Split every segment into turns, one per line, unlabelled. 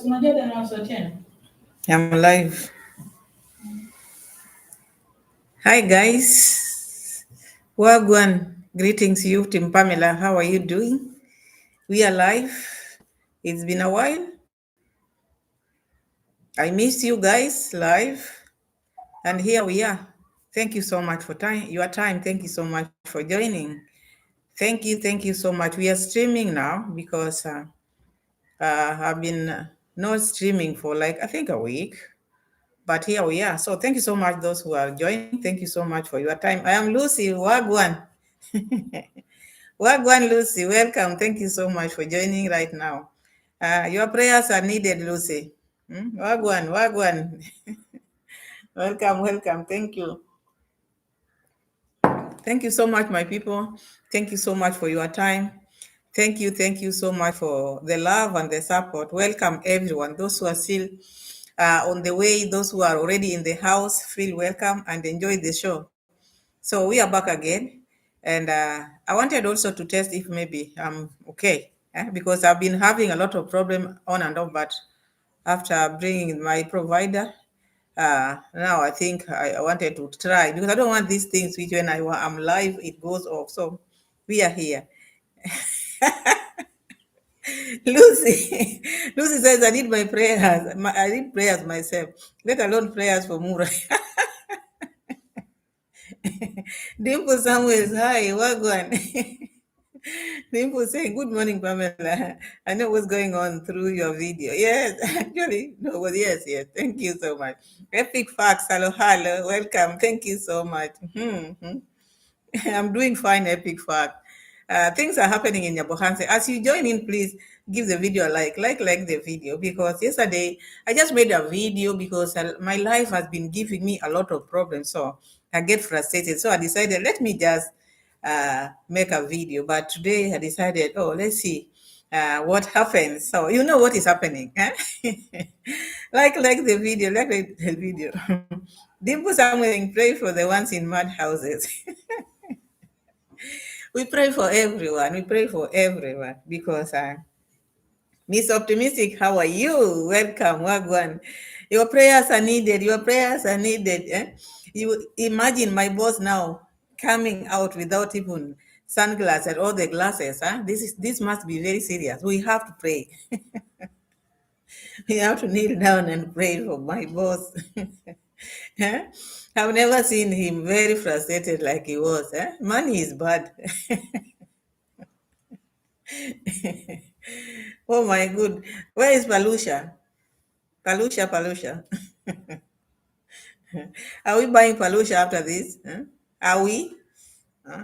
I'm live. Hi, guys. Wagwan. Greetings, you, Team Pamela. How are you doing? We are live. It's been a while. I missed you guys live. And here we are. Thank you so much for your time. Thank you so much for joining. Thank you so much. We are streaming now because I've been not streaming for I think a week. But here we are. So thank you so much, those who are joining. Thank you so much for your time. I am Lucy Wagwan. Wagwan Lucy, welcome. Thank you so much for joining right now. Your prayers are needed, Lucy. Wagwan. Welcome. Thank you. Thank you so much, my people. Thank you so much for your time. Thank you so much for the love and the support. Welcome, everyone. Those who are still on the way, those who are already in the house, feel welcome and enjoy the show. So we are back again. And I wanted also to test if maybe I'm okay, because I've been having a lot of problem on and off, but after bringing my provider, now I think I wanted to try, because I don't want these things which when I'm live, it goes off. So we are here. Lucy, Lucy says I need my prayers. I need prayers myself, let alone prayers for Mura. Dimple Samuels, hi, Wagwan. Dimple saying, good morning, Pamela. I know what's going on through your video. Yes, actually, no, but yes. Thank you so much. Epic Facts, hello, welcome. Thank you so much. I'm doing fine, Epic Fact. Things are happening in NYABOHANSE. As you join in, please give the video a like the video, because yesterday I just made a video because my life has been giving me a lot of problems. So I get frustrated. So I decided, let me just make a video. But today I decided, let's see what happens. So you know what is happening. Like the video, like the video. Dimple something, pray for the ones in mad houses. We pray for everyone. We pray for everyone because Miss Optimistic, how are you? Welcome, Wagwan. Your prayers are needed. Your prayers are needed. You imagine my boss now coming out without even sunglasses and all the glasses. This must be very serious. We have to pray. We have to kneel down and pray for my boss. Huh? I've never seen him very frustrated like he was. Money is bad. Oh my good. Where is Palusha? Palusha. Are we buying Palusha after this? Huh? Are we?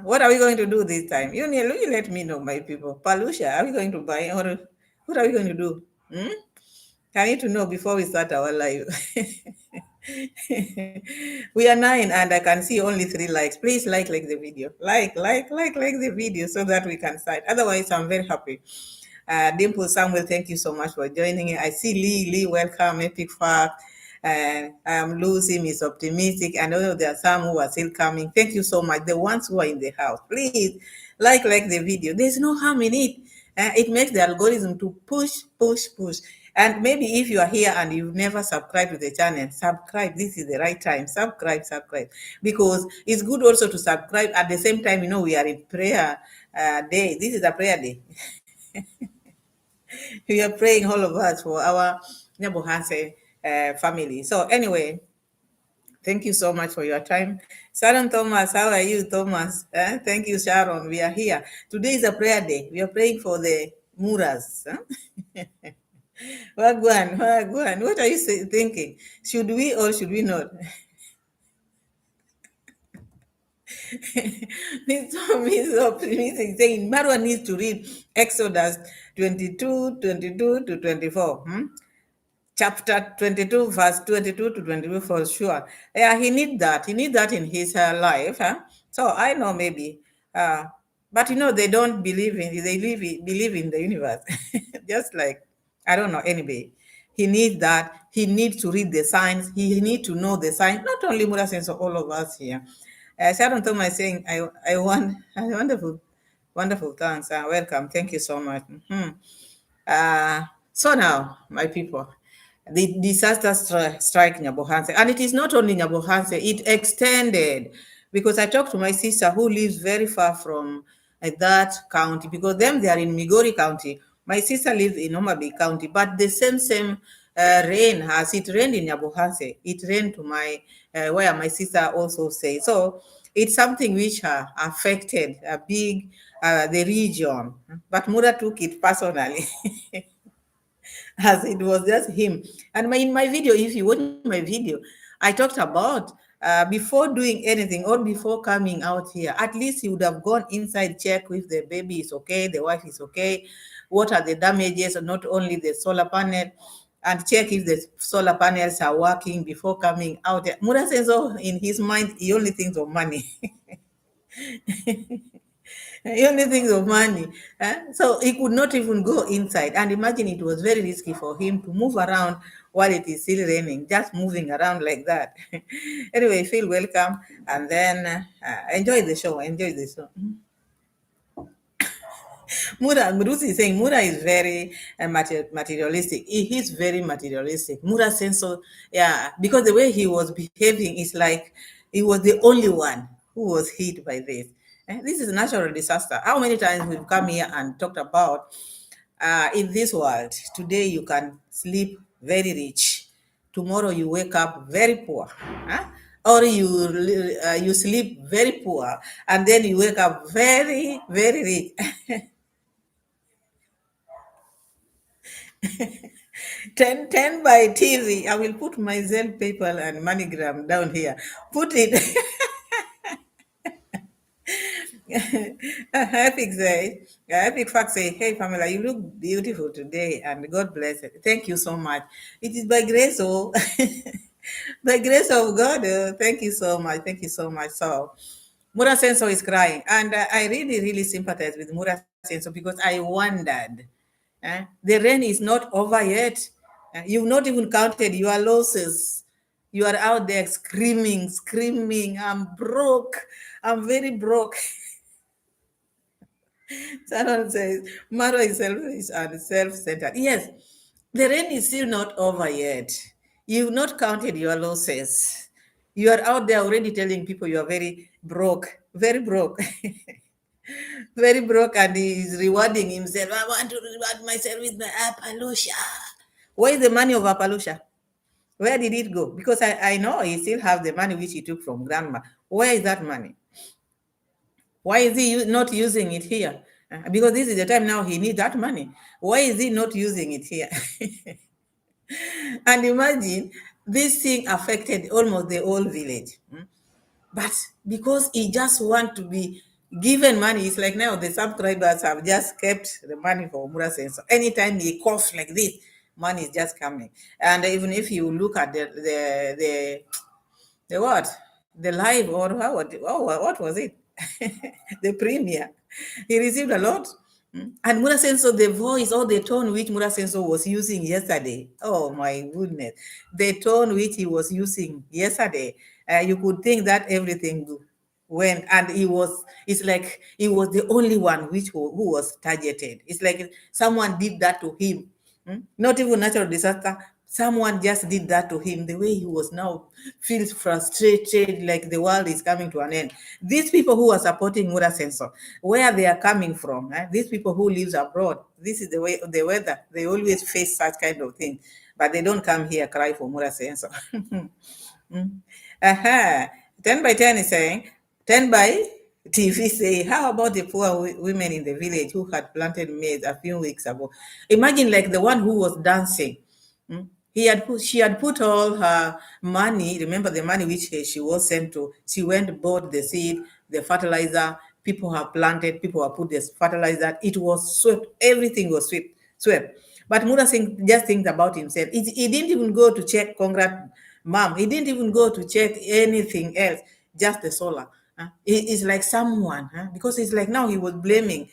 What are we going to do this time? You let me know, my people. Palusha, are we going to buy, or what are we going to do? I need to know before we start our live. We are 9 and I can see only 3 likes. Please like the video. Like the video so that we can start. Otherwise, I'm very happy. Dimple Samuel, thank you so much for joining. I see Lee, welcome, Epic Fact. And Lucy, Miss Optimistic. I know there are some who are still coming. Thank you so much. The ones who are in the house, please like the video. There's no harm in it. It makes the algorithm to push. And maybe if you are here and you've never subscribed to the channel, subscribe. This is the right time. Subscribe. Because it's good also to subscribe. At the same time, we are in prayer day. This is a prayer day. We are praying, all of us, for our NYABOHANSE family. So anyway, thank you so much for your time. Sharon Thomas, how are you, Thomas? Thank you, Sharon. We are here. Today is a prayer day. We are praying for the Muras. Wagwan. What are you thinking? Should we or should we not? Miss Optimistic saying Marwa needs to read Exodus 22 to 24. Chapter 22, verse 22 to 24 for sure. Yeah, he need that. He need that in his life. So I know maybe. But they don't believe believe in the universe. Just like, I don't know, anyway. He needs that. He needs to read the signs. He needs to know the signs. Not only Mura sense, all of us here. Sharon Thomas saying, I want, wonderful, thanks. Welcome. Thank you so much. So now, my people, the disaster strike NYABOHANSE, and it is not only NYABOHANSE; it extended because I talked to my sister who lives very far from that county because them they are in Migori County. My sister lives in Omabay County, but the same rain has it rained in NYABOHANSE. It rained to my where my sister also says so. It's something which affected a big the region, but Mura took it personally. As it was just him. And in my video, if you watch my video, I talked about before doing anything or before coming out here, at least he would have gone inside, check if the baby is okay, the wife is okay, what are the damages, not only the solar panel, and check if the solar panels are working before coming out. Mura says, oh, in his mind, he only thinks of money. He only thinks of money. So he could not even go inside. And imagine it was very risky for him to move around while it is still raining, just moving around like that. Anyway, feel welcome and then enjoy the show. Enjoy the show. Mura, Murusi is saying Mura is very materialistic. He is very materialistic. Mura says so, yeah, because the way he was behaving is like he was the only one who was hit by this. This is a natural disaster. How many times we've come here and talked about in this world, today you can sleep very rich, tomorrow you wake up very poor. Huh? Or you sleep very poor and then you wake up very, very rich. 10 by TV. I will put my Zelle PayPal and MoneyGram down here. Put it. Epic Fact say, hey Pamela, you look beautiful today and God bless it. Thank you so much. It is by grace, oh, by grace of God. Thank you so much. Thank you so much. So, Mura Senso is crying. And I really, really sympathize with Mura Senso because I wondered. The rain is not over yet. You've not even counted your losses. You are out there screaming, screaming. I'm broke. I'm very broke. Someone says, Maro is selfish and self centered. Yes, the rain is still not over yet. You've not counted your losses. You are out there already telling people you are very broke, very broke. Very broke, and he's rewarding himself. I want to reward myself with my Appaloosa. Where is the money of Appaloosa? Where did it go? Because I know he still has the money which he took from grandma. Where is that money? Why is he not using it here? Because this is the time now he needs that money. Why is he not using it here? And imagine this thing affected almost the whole village. But because he just want to be given money, it's like now the subscribers have just kept the money for Mura Senso. Anytime he coughs like this, money is just coming. And even if you look at the what? The live or how, what was it? The premiere. He received a lot. And Mura Senso, the voice or the tone which Mura Senso was using yesterday, oh my goodness, the tone which he was using yesterday, you could think that everything went, and it's like he was the only one who was targeted. It's like someone did that to him. Not even natural disaster. Someone just did that to him. The way he was now feels frustrated, like the world is coming to an end. These people who are supporting Mura Senso, where they are coming from, these people who lives abroad, this is the way the weather. They always face such kind of thing, but they don't come here cry for Mura Senso. Aha. 10 by 10 is saying, 10 by TV say, how about the poor women in the village who had planted maize a few weeks ago? Imagine like the one who was dancing. She had put all her money, remember the money which she was sent to, she went, bought the seed, the fertilizer, people have planted, people have put this fertilizer, it was swept, everything was swept. But Mura Singh just thinks about himself. He didn't even go to check Congrats mom. He didn't even go to check anything else, just the solar. It's like someone, because it's like now he was blaming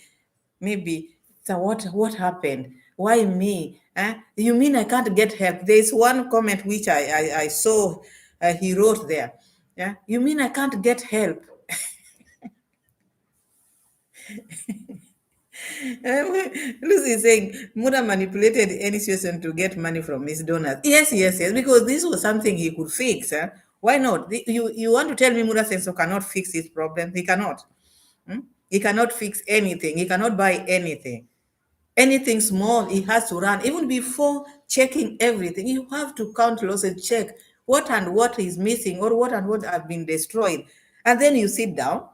maybe. So what happened? Why me? You mean I can't get help? There's one comment which I saw he wrote there. Yeah, you mean I can't get help? Lucy is saying Mura manipulated any situation to get money from his donors. Yes, yes, yes, because this was something he could fix. Why not? You want to tell me Mura Senso cannot fix his problem? He cannot. Hmm? He cannot fix anything. He cannot buy anything. Anything small, he has to run. Even before checking everything, you have to count losses, check what and what is missing or what and what have been destroyed. And then you sit down.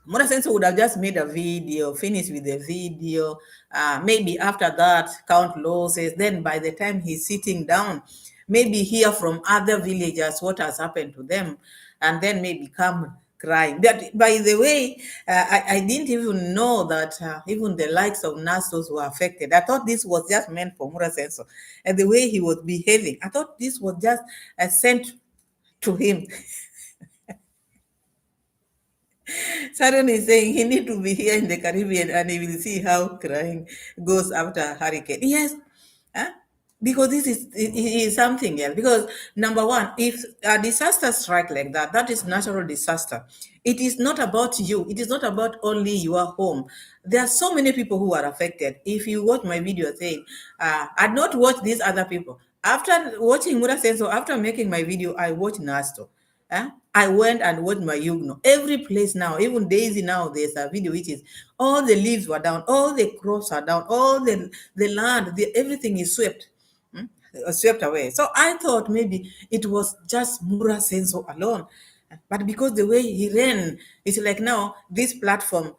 Monasense would have just made a video, finished with the video. Maybe after that, count losses. Then by the time he's sitting down, maybe hear from other villagers what has happened to them, and then maybe come crying. That, by the way, I didn't even know that even the likes of Nastos were affected. I thought this was just meant for Murasenso. And the way he was behaving, I thought this was just sent to him. Sharon is saying he need to be here in the Caribbean and he will see how crying goes after a hurricane. Yes, huh? Because this is something else. Because number one, if a disaster strike like that, that is natural disaster. It is not about you. It is not about only your home. There are so many people who are affected. If you watch my video saying, I'd not watch these other people. After watching Mura Senso, after making my video, I watched Nasto. I went and watched my Yugno. Every place now, even Daisy now, there's a video which is all the leaves were down, all the crops are down, all the land, everything is swept, swept away. So I thought maybe it was just Mura Senso alone. But because the way he ran, it's like now this platform,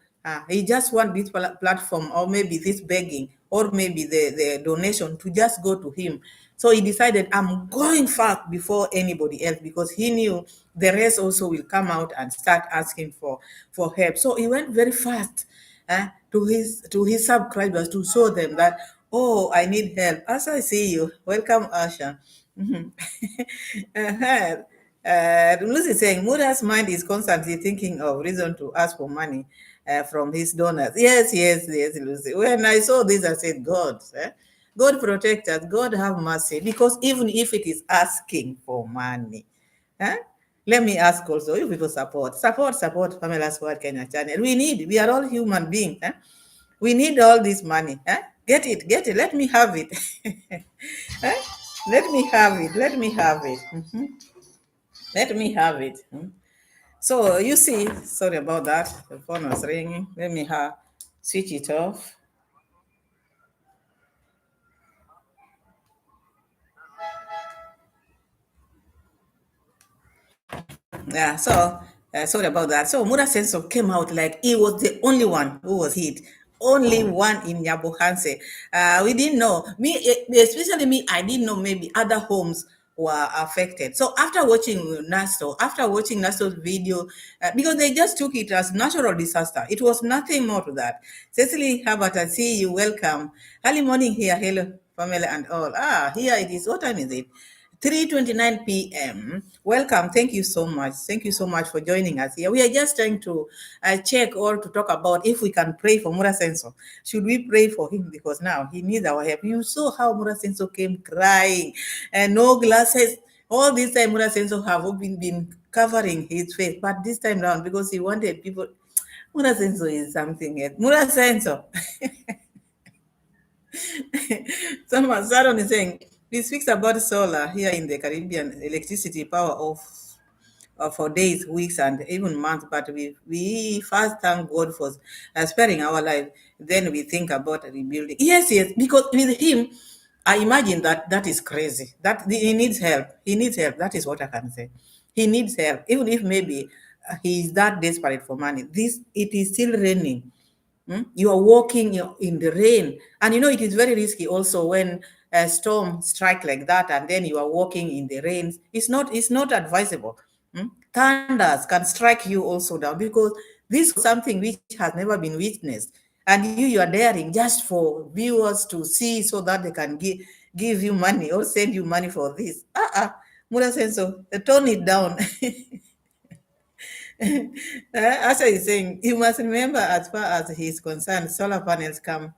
he just want this platform or maybe this begging or maybe the donation to just go to him. So he decided, I'm going fast before anybody else because he knew the rest also will come out and start asking for help. So he went very fast to his subscribers to show them that, oh, I need help. As I see you, welcome, Asha. Mhm. uh-huh. Lucy is saying Muda's mind is constantly thinking of reason to ask for money from his donors. Yes, yes, yes, Lucy. When I saw this, I said, God, God protect us, God have mercy, because even if it is asking for money, huh? Let me ask also, you people support Pamela's World Kenya channel. We are all human beings. We need all this money. Get it. Let me have it. Huh? Let me have it. Let me have it. Let me have it. So you see, sorry about that. The phone was ringing. Let me switch it off. Yeah, so sorry about that. So Mura Senso came out like he was the only one who was hit. Only one in NYABOHANSE. We didn't know. Me, especially me, I didn't know maybe other homes were affected. So after watching Nasto's video, because they just took it as natural disaster. It was nothing more to that. Cecily Herbert, I see you. Welcome. Early morning here. Hello, family and all. Here it is. What time is it? 3:29 p.m. Welcome. Thank you so much. Thank you so much for joining us here. We are just trying to check or to talk about if we can pray for Mura Senso. Should we pray for him? Because now he needs our help. You saw how Mura Senso came crying and no glasses. All this time, Mura Senso have been covering his face. But this time round, because he wanted people, Mura Senso is something else. Mura Senso. Someone, Sharon is saying, we speaks about solar here in the Caribbean, electricity power off for days, weeks, and even months. But we first thank God for sparing our life. Then we think about rebuilding. Yes, yes, because with him, I imagine that is crazy. That he needs help. He needs help. That is what I can say. He needs help, even if maybe he is that desperate for money. It is still raining. You are walking in the rain, and you know it is very risky also when a storm strike like that, and then you are walking in the rain. It's not advisable. Thunders can strike you also down because this was something which has never been witnessed, and you are daring just for viewers to see so that they can give you money or send you money for this. Mura Senso, tone it down. Asha is saying you must remember, as far as he is concerned, solar panels come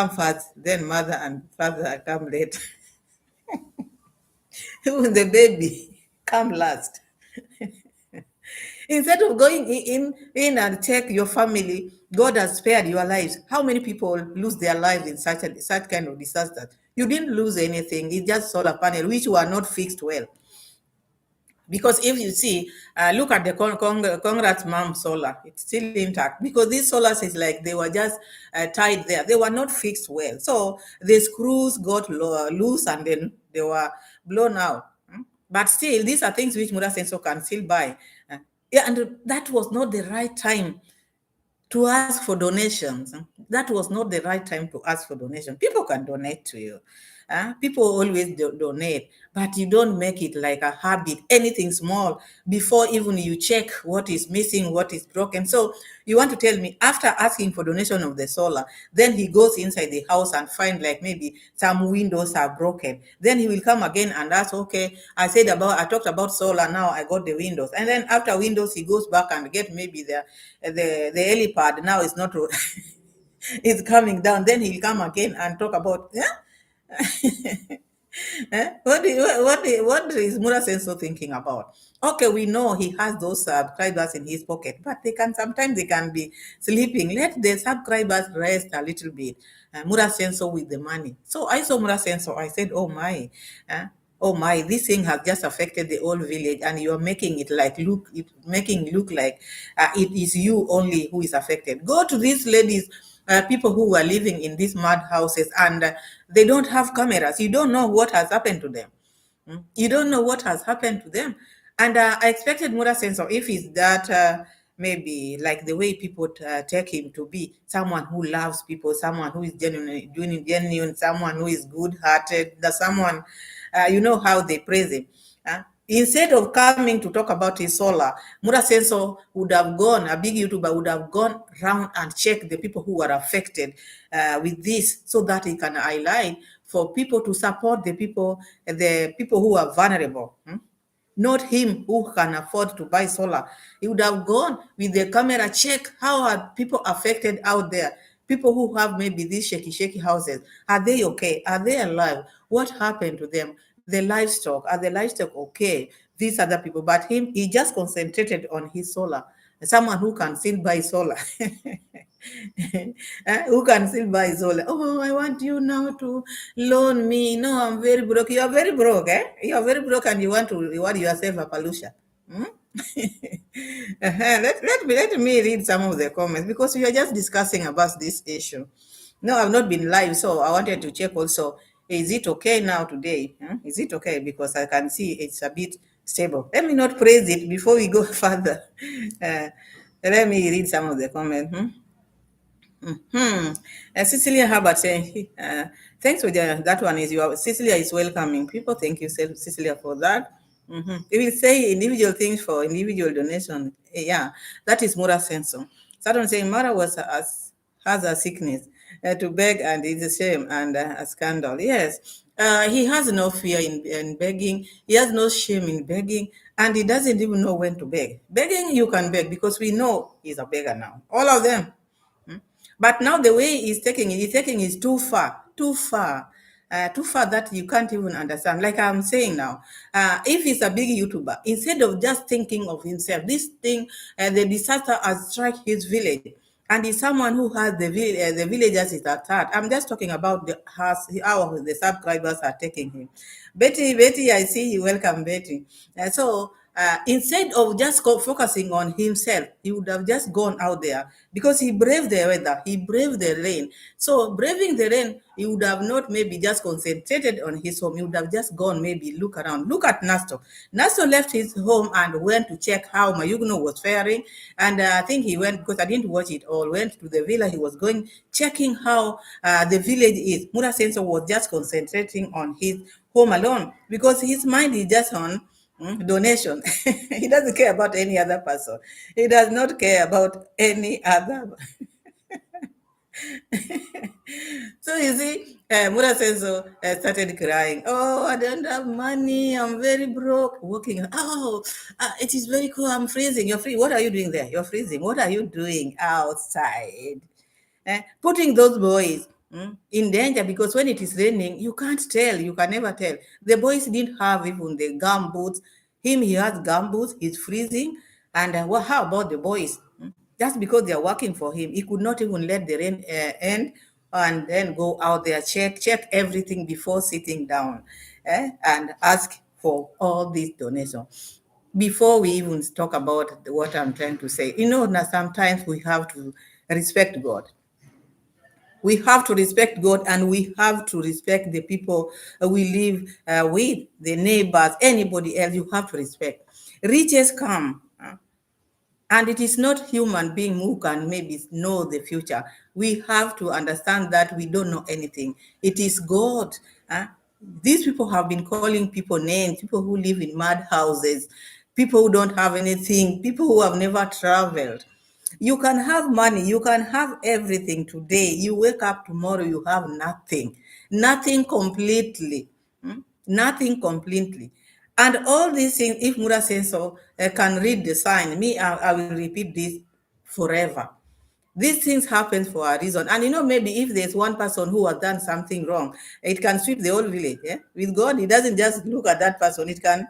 first, then mother and father come later. Even the baby come last. Instead of going in and check your family, God has spared your lives. How many people lose their lives in such kind of disasters? You didn't lose anything. It's just solar panel, which were not fixed well. Because if you see, look at the Congrats mom solar, it's still intact because these solars is like they were just tied there. They were not fixed well. So the screws got loose and then they were blown out. But still, these are things which Mura Sensor can still buy. Yeah, and that was not the right time to ask for donations. That was not the right time to ask for donation. People can donate to you. People always donate, but you don't make it like a habit, anything small, before even you check what is missing, what is broken. So you want to tell me after asking for donation of the solar, then he goes inside the house and find like maybe some windows are broken. Then he will come again and ask, okay, I talked about solar, now I got the windows. And then after windows, he goes back and get maybe the helipad now is not is coming down. Then he'll come again and talk about, yeah. What is Mura Senso thinking about? Okay, we know he has those subscribers in his pocket, but they can sometimes they can be sleeping. Let the subscribers rest a little bit. Mura Senso with the money. So I saw Mura Senso. I said, uh, oh my, this thing has just affected the whole village, and you are making it like making look like it is you only who is affected. Go to these ladies, people who are living in these mud houses, and they don't have cameras. You don't know what has happened to them. You don't know what has happened to them. And I expected more sense of if it's that maybe like the way people take him to be someone who loves people, someone who is genuine, someone who is good-hearted, that someone, you know how they praise him. Instead of coming to talk about his solar, Mura Senso would have gone, a big YouTuber would have gone round and checked the people who are affected with this so that he can highlight for people to support the people who are vulnerable. Not him who can afford to buy solar. He would have gone with the camera, check how are people affected out there. People who have maybe these shaky houses. Are they okay? Are they alive? What happened to them? The livestock, are the livestock okay? These other people. But him, he just concentrated on his solar. Someone who can still buy solar. Who can still buy solar? Oh, I want you now to loan me. No, I'm very broke. You are very broke, eh? You are very broke and you want to reward yourself a pollution. Hmm? Let me read some of the comments because we are just discussing about this issue. No, I've not been live, so I wanted to check also. Is it okay now today? Is it okay? Because I can see it's a bit stable. Let me not praise it before we go further. Let me read some of the comments. Cecilia Herbert saying, thanks for that one. Cecilia is welcoming people. Thank you, Cecilia, for that. It will say individual things for individual donation. Yeah, that is Mura Senso. Saturn saying Mara has a sickness to beg, and it's a shame and a scandal. Yes, he has no fear in begging. He has no shame in begging, and he doesn't even know when to beg. Begging, you can beg because we know he's a beggar now. All of them. But now the way he's taking is too far that you can't even understand. Like I'm saying now, if he's a big YouTuber, instead of just thinking of himself, this thing, the disaster has struck his village, and he's someone who has the villagers is at heart. I'm just talking about how the subscribers are taking him. Betty, I see you. Welcome, Betty. Instead of just focusing on himself, he would have just gone out there because he braved the weather, he braved the rain. So braving the rain, he would have not maybe just concentrated on his home. He would have just gone maybe look around. Look at Nasto. Nasto left his home and went to check how Mayugno was faring. And I think he went, because I didn't watch it all, went to the villa. He was going, checking how the village is. Mura Senso was just concentrating on his home alone because his mind is just on donation. He doesn't care about any other person. He does not care about any other. So you see, Mura Senso started crying. Oh, I don't have money. I'm very broke. Walking. Oh, it is very cool. I'm freezing. You're free. What are you doing there? You're freezing. What are you doing outside? Putting those boys in danger because when it is raining, you can't tell. You can never tell. The boys didn't have even the gum boots. He has gum boots. He's freezing. And how about the boys? Just because they are working for him, he could not even let the rain end and then go out there, check everything before sitting down and ask for all these donations. Before we even talk about what I'm trying to say, now sometimes we have to respect God. We have to respect God, and we have to respect the people we live with, the neighbors, anybody else. You have to respect. Riches come. And it is not human being who can maybe know the future. We have to understand that we don't know anything. It is God. These people have been calling people names, people who live in mud houses, people who don't have anything, people who have never traveled. You can have money, you can have everything today. You wake up tomorrow, you have nothing, nothing completely, nothing completely. And all these things, if Mura says so, can read the sign, I will repeat this forever. These things happen for a reason. And maybe if there's one person who has done something wrong, it can sweep the whole village. With God, he doesn't just look at that person. It can,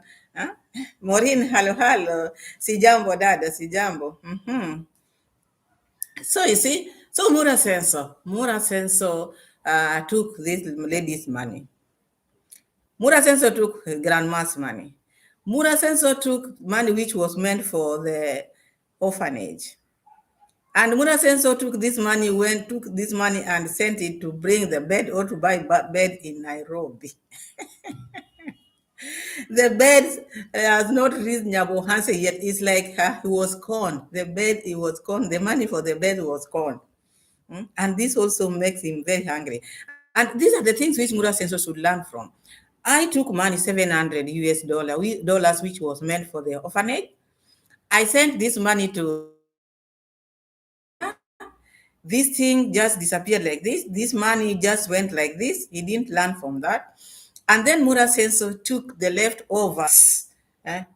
Maureen, hello, hello. Sijambo, dada, sijambo. So you see, so Mura Senso took this lady's money. Mura Senso took grandma's money. Mura Senso took money which was meant for the orphanage. And Mura Senso took this money and sent it to bring the bed or to buy bed in Nairobi. The bed has not reached NYABOHANSE yet. It's like he was gone. The bed, he was gone. The money for the bed was gone. And this also makes him very hungry. And these are the things which Mura Senso should learn from. I took money, 700 dollars, which was meant for the orphanage. I sent this money to this thing just disappeared like this. This money just went like this. He didn't learn from that. And then Mura Senso took the leftovers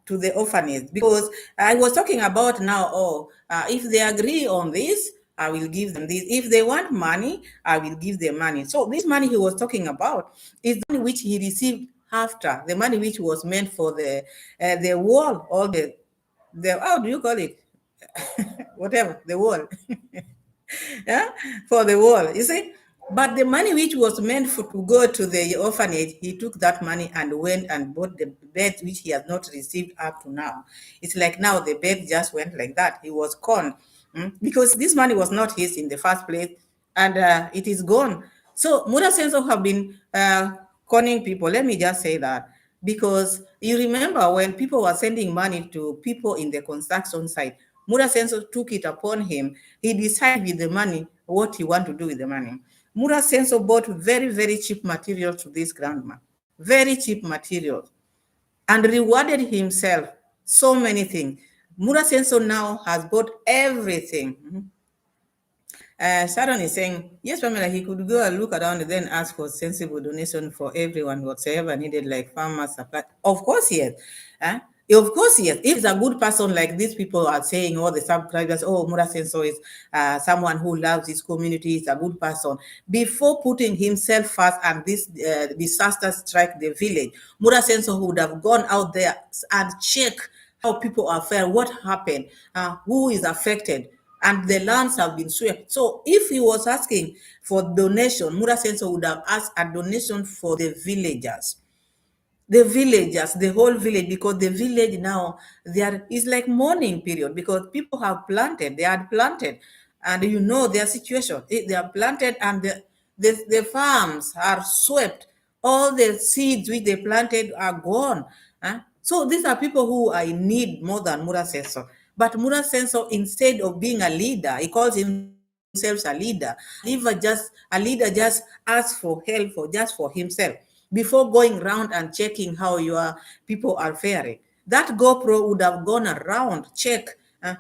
to the orphanage, because I was talking about now, if they agree on this, I will give them this. If they want money, I will give them money. So this money he was talking about is the money which he received after, the money which was meant for the wall, all the how do you call it? Whatever, the wall. Yeah, for the wall. You see, but the money which was meant for to go to the orphanage, he took that money and went and bought the bed which he has not received up to now. It's like now the bed just went like that. He was gone, because this money was not his in the first place, and it is gone. So Mura Senso have been conning people. Let me just say that, because you remember when people were sending money to people in the construction site, Mura Senso took it upon him. He decided with the money what he want to do with the money. Mura Senso bought very, very cheap material to this grandma, very cheap material, and rewarded himself so many things. Mura Senso now has bought everything. Sharon is saying, yes, Pamela, he could go and look around and then ask for sensible donation for everyone, whatsoever needed, like farmers, supply. Of course, yes. Of course, yes. If he's a good person, like these people are saying, all the subscribers, Mura Senso is someone who loves his community, is a good person. Before putting himself first and this disaster strike the village, Mura Senso would have gone out there and check how people are faring, what happened, who is affected, and the lands have been swept. So if he was asking for donation, Mura Senso would have asked a donation for the villagers, the whole village, because the village now, there is like mourning period, because people have planted, they had planted, and their situation. They are planted, and the farms are swept. All the seeds which they planted are gone. So these are people who are in need more than Mura Senso. But Mura Senso, instead of being a leader, he calls himself a leader. A leader just asks for help for himself, before going around and checking how your people are faring. That GoPro would have gone around, check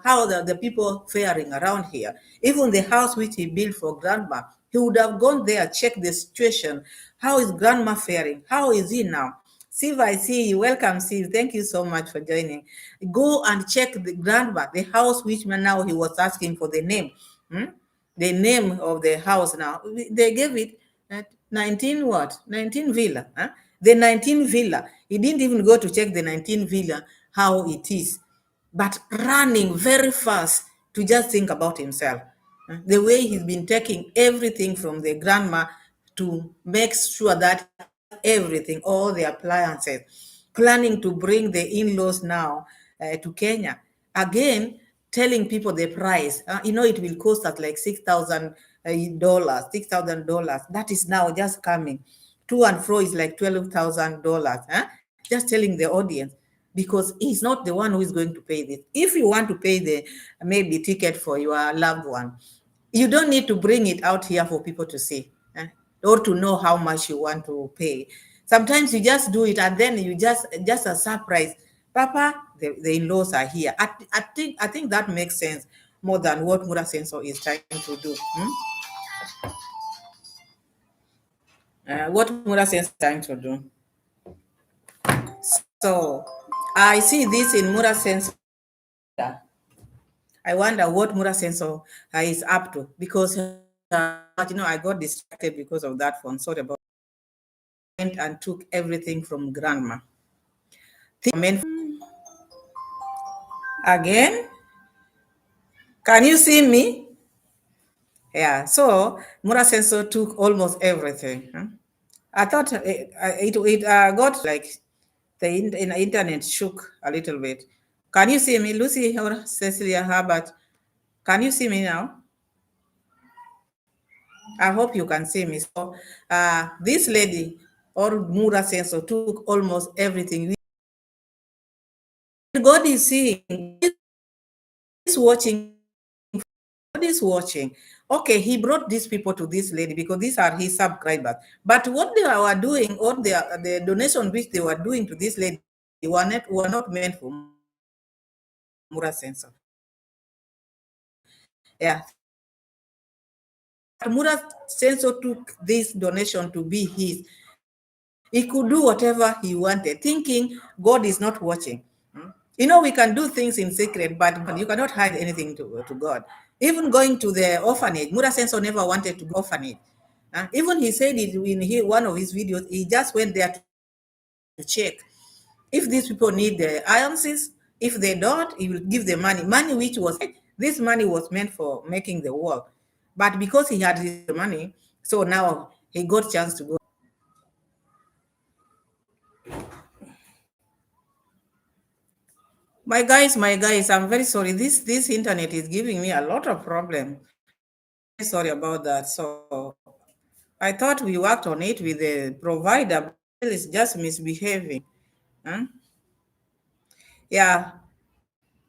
how the people faring around here. Even the house which he built for grandma, he would have gone there, check the situation. How is grandma faring? How is he now? Steve, I see you. Welcome, Steve. Thank you so much for joining. Go and check the grandma, the house which now he was asking for the name. The name of the house now. They gave it 19 what? 19 villa. The 19 villa. He didn't even go to check the 19 villa, how it is. But running very fast to just think about himself. The way he's been taking everything from the grandma to make sure that he has everything, all the appliances, planning to bring the in-laws now to Kenya. Again, telling people the price. It will cost us like $6,000, $6,000. That is now just coming. To and fro is like $12,000. Just telling the audience, because he's not the one who is going to pay this. If you want to pay the maybe ticket for your loved one, you don't need to bring it out here for people to see, or to know how much you want to pay. Sometimes you just do it and then you just a surprise. Papa, the in-laws are here. I think that makes sense more than what Mura Sensor is trying to do. What Mura Sensor is trying to do. So I see this in Mura Sensor. I wonder what Mura Sensor is up to, because I got distracted because of that phone. Sorry about it. Went and took everything from grandma. Again, can you see me? Yeah, so Mura Sensor took almost everything. I thought it got like the internet shook a little bit. Can you see me, Lucy or Cecilia Herbert? Can you see me now? I hope you can see me. So this lady or Mura Sensor took almost everything. God is seeing, is watching. God is watching. Okay, he brought these people to this lady because these are his subscribers. But what they were doing, or the donation which they were doing to this lady, were not meant for Mura Sensor. Yeah. Mura Sensor took this donation to be his. He could do whatever he wanted, thinking God is not watching. We can do things in secret, but you cannot hide anything to God. Even going to the orphanage, Mura Sensor never wanted to go orphanage. Even he said it in one of his videos, he just went there to check if these people need the allowances. If they don't, he will give them money which was, this money was meant for making the wall. But because he had the money, so now he got chance to go. My guys, I'm very sorry. This internet is giving me a lot of problem. Sorry about that. So I thought we worked on it with the provider, but it's just misbehaving. Yeah,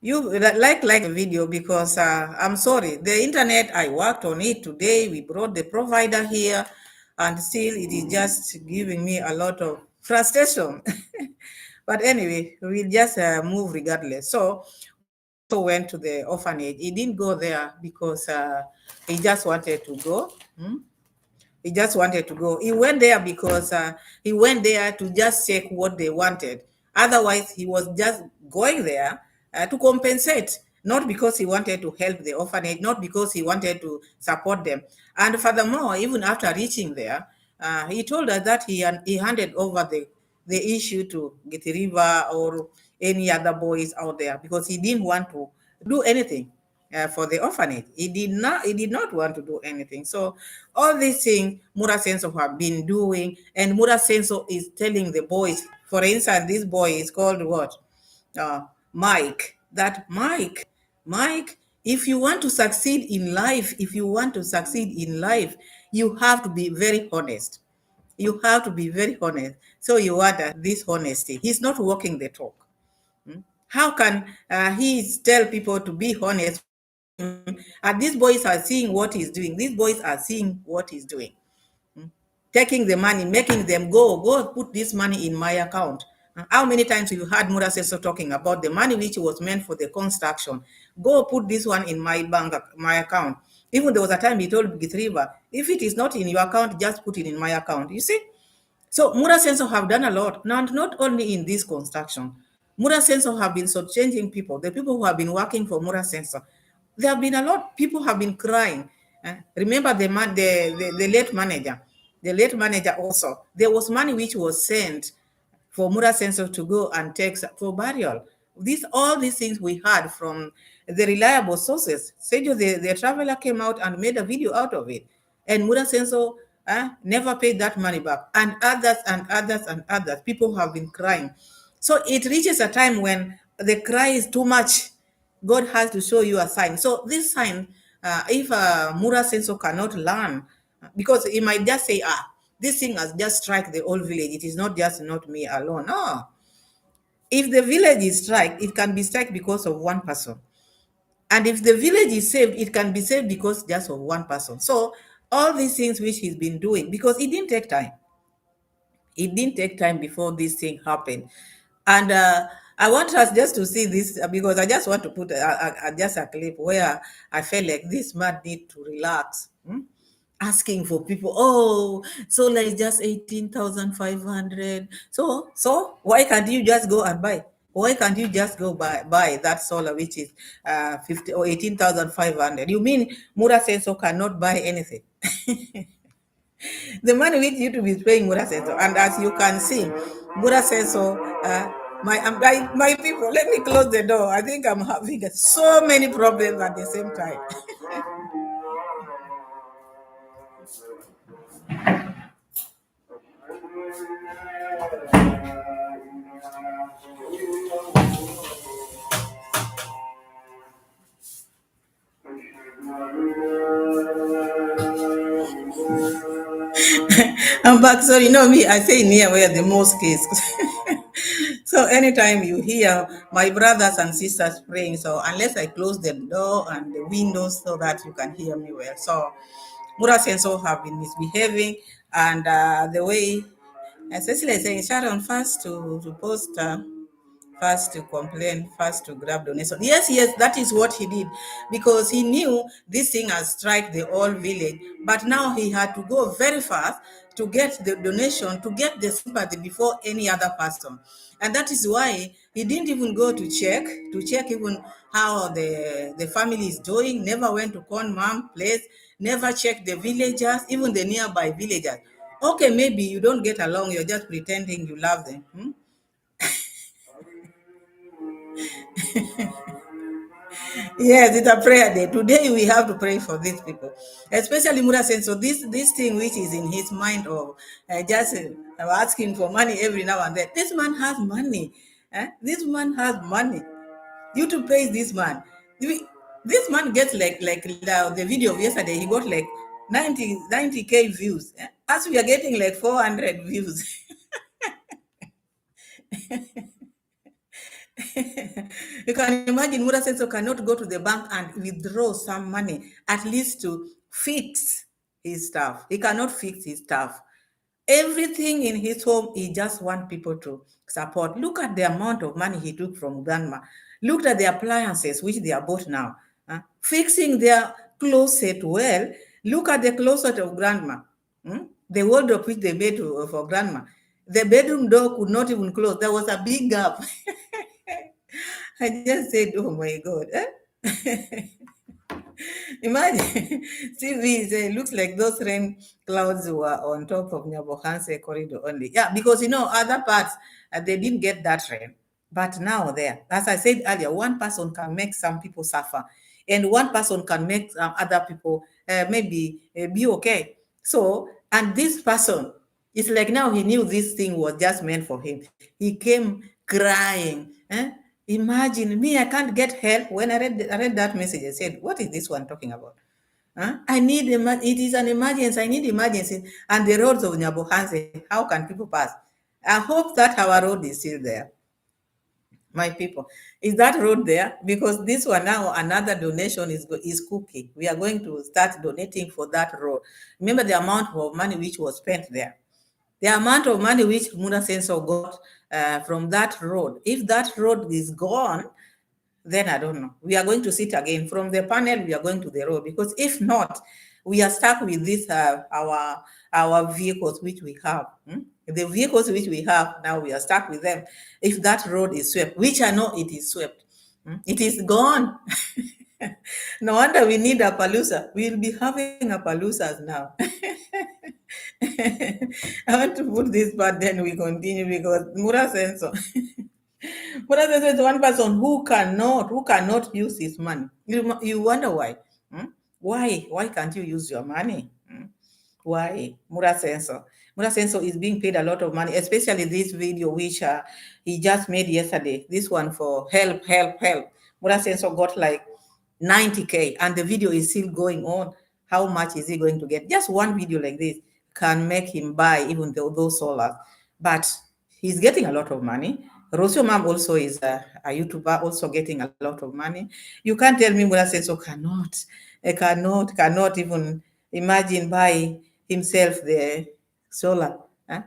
you like the video, because I'm sorry. The internet, I worked on it today. We brought the provider here, and still it is just giving me a lot of frustration. But anyway, we'll just move regardless. So went to the orphanage. He didn't go there because he just wanted to go. He just wanted to go. He went there because he went there to just check what they wanted. Otherwise, he was just going there to compensate, not because he wanted to help the orphanage, not because he wanted to support them. And furthermore, even after reaching there, he told us that he handed over the issue to Giti River or any other boys out there, because he didn't want to do anything for the orphanage. He did not want to do anything. So all these things Mura Sensor have been doing, and Mura Sensor is telling the boys. For instance, this boy is called what? Mike. That Mike, if you want to succeed in life, you have to be very honest. You have to be very honest. So you want this honesty. He's not walking the talk. How can he tell people to be honest? And these boys are seeing what he's doing. Taking the money, making them go put this money in my account. How many times you heard Mura Sensor talking about the money which was meant for the construction? Go put this one in my my account. Even there was a time he told Gitriva, if it is not in your account, just put it in my account. You see? So Mura Sensor have done a lot. Now, not only in this construction. Mura Sensor have been changing people. The people who have been working for Mura Sensor, there have been a lot. People have been crying. Remember the late manager. The late manager also. There was money which was sent for Mura Sensor to go and take for burial. All these things we heard from the reliable sources. Sejo, the traveler, came out and made a video out of it. And Mura Senso never paid that money back. And others and others and others. People have been crying. So it reaches a time when the cry is too much. God has to show you a sign. So this sign, if Mura Senso cannot learn, because he might just say, this thing has just struck the whole village. It is not just not me alone. No. If the village is struck, it can be struck because of one person. And if the village is saved, it can be saved because just of one person. So all these things which he's been doing, because it didn't take time. It didn't take time before this thing happened. And I want us just to see this because I just want to put just a clip where I felt like this man need to relax. Asking for people, oh, solar is just 18,500. So why can't you just go and buy? Why can't you just go buy that solar which is 50 or 18,500? You mean Mura Senso cannot buy anything? The money which you to be paying Mura Senso, and as you can see, Mura Senso, my people, let me close the door. I think I'm having so many problems at the same time. I'm back. So you know me, I say near where the mosque is. So anytime you hear my brothers and sisters praying, so unless I close the door and the windows so that you can hear me well. So Mura Senso have been misbehaving, and the way, as Cecilia is saying, Sharon first to post. First to complain, first to grab donation. Yes, yes, that is what he did because he knew this thing has struck the whole village. But now he had to go very fast to get the donation, to get the sympathy before any other person. And that is why he didn't even go to check even how the family is doing, never went to Con Mom place, never checked the villagers, even the nearby villagers. Okay, maybe you don't get along, you're just pretending you love them. Yes, it's a prayer day. Today we have to pray for these people, especially Mura said. So this thing which is in his mind of just asking for money every now and then. This man has money. This man has money. YouTube pays this man. This man gets like the video of yesterday. He got like 90K views. As we are getting like 400 views. You can imagine Mura Senso cannot go to the bank and withdraw some money, at least to fix his stuff. He cannot fix his stuff. Everything in his home, he just wants people to support. Look at the amount of money he took from grandma. Look at the appliances which they are bought now. Fixing their closet well. Look at the closet of grandma. The wardrobe which they made for grandma. The bedroom door could not even close. There was a big gap. I just said, oh my God. Imagine, see, it looks like those rain clouds were on top of NYABOHANSE corridor only. Yeah, because other parts, they didn't get that rain. But now there, as I said earlier, one person can make some people suffer, and one person can make other people maybe be okay. So, and this person, it's like now he knew this thing was just meant for him. He came crying. Imagine me, I can't get help. When I read that message, I said, what is this one talking about? I need, it is an emergency. I need emergency. And the roads of NYABOHANSE, how can people pass? I hope that our road is still there. My people, is that road there? Because this one now, another donation is cooking. We are going to start donating for that road. Remember the amount of money which was spent there. The amount of money which Mura Senso got from that road. If that road is gone, then I don't know. We are going to sit again from the panel. We are going to the road because if not, we are stuck with this our vehicles which we have. The vehicles which we have now, we are stuck with them. If that road is swept, which I know it is swept, it is gone. No wonder we need a Palooza. We'll be having a Paloozas now. I want to put this, but then we continue because Mura Senso. But there's one person who cannot use his money. You wonder why? Hmm? Why can't you use your money? Hmm? Why? Mura Senso is being paid a lot of money, especially this video which he just made yesterday. This one for help, help, help. Mura Senso got like 90K and the video is still going on. How much is he going to get? Just one video like this can make him buy even those solar. But he's getting a lot of money. Rosio Mom also is a YouTuber, also getting a lot of money. You can't tell me Mura Senso cannot even imagine buy himself the solar.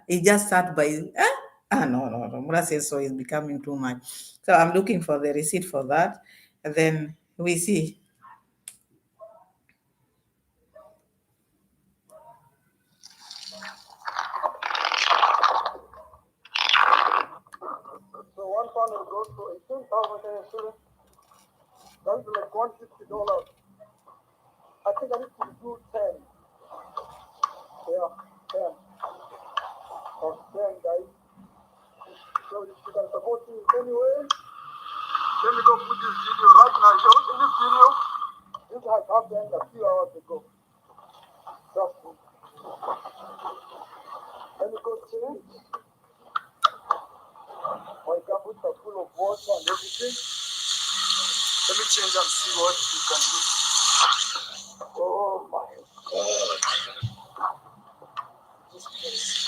He just start by no. Mura Senso is becoming too much. So I'm looking for the receipt for that. And then we see.
So one panel goes for 18,000 students. That's like $150. I think I need to do 10. Yeah, 10. Or 10, guys. So if you can support me anyway, let me go put this video right now. If you're watching this video, this has happened a few hours ago. Trust me. Let me go change. Or you can put a full of water and everything. Let me change and see what you can do. Oh my God. This place.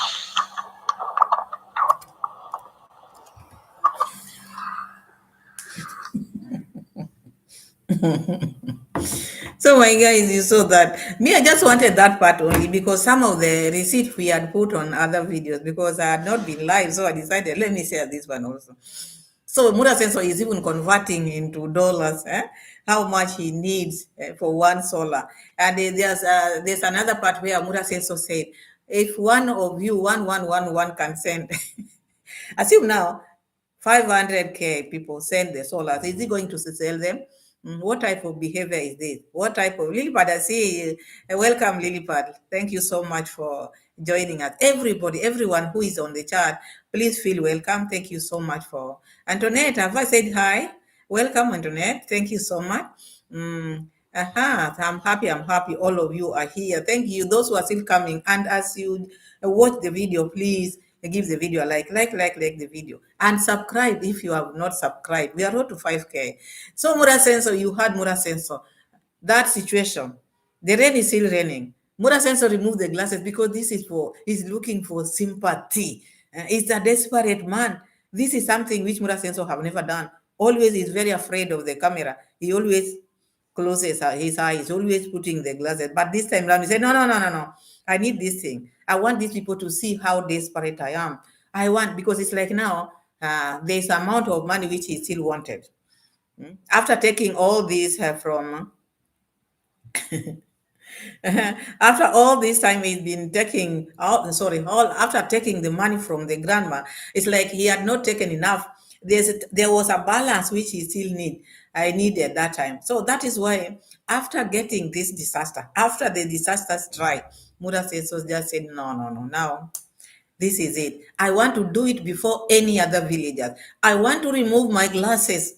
So my guys, you saw that. Me, I just wanted that part only because some of the receipt we had put on other videos because I had not been live, so I decided let me share this one also. So Mura Sensor is even converting into dollars, how much he needs for one solar. And there's another part where Mura Sensor said, if one of you, 1111 can send, assume now 500K people send the solars. Is he going to sell them? What type of behavior is this? What type of Lilipad? I see. Welcome, Lilipad. Thank you so much for joining us. Everybody, everyone who is on the chat, please feel welcome. Thank you so much for Antoinette. Have I said hi? Welcome, Antoinette. Thank you so much. I'm happy. I'm happy. All of you are here. Thank you. Those who are still coming. And as you watch the video, please give the video a like the video, and subscribe if you have not subscribed. We are road to 5K. So Mura Sensor, you had Mura Sensor. That situation, the rain is still raining. Mura Sensor remove the glasses because this is for, he's looking for sympathy. He's a desperate man. This is something which Mura Sensor have never done. Always is very afraid of the camera. He always closes his eyes, always putting the glasses. But this time around, he said, no. I need this thing. I want these people to see how desperate I am. I want, because it's like now, there's amount of money which he still wanted. After taking all this from after all this time he's been taking all after taking the money from the grandma, it's like he had not taken enough. There was a balance which he still needed that time. So that is why after getting this disaster, after the disaster strike, Mura Sensos just said, no, now this is it. I want to do it before any other villagers. I want to remove my glasses.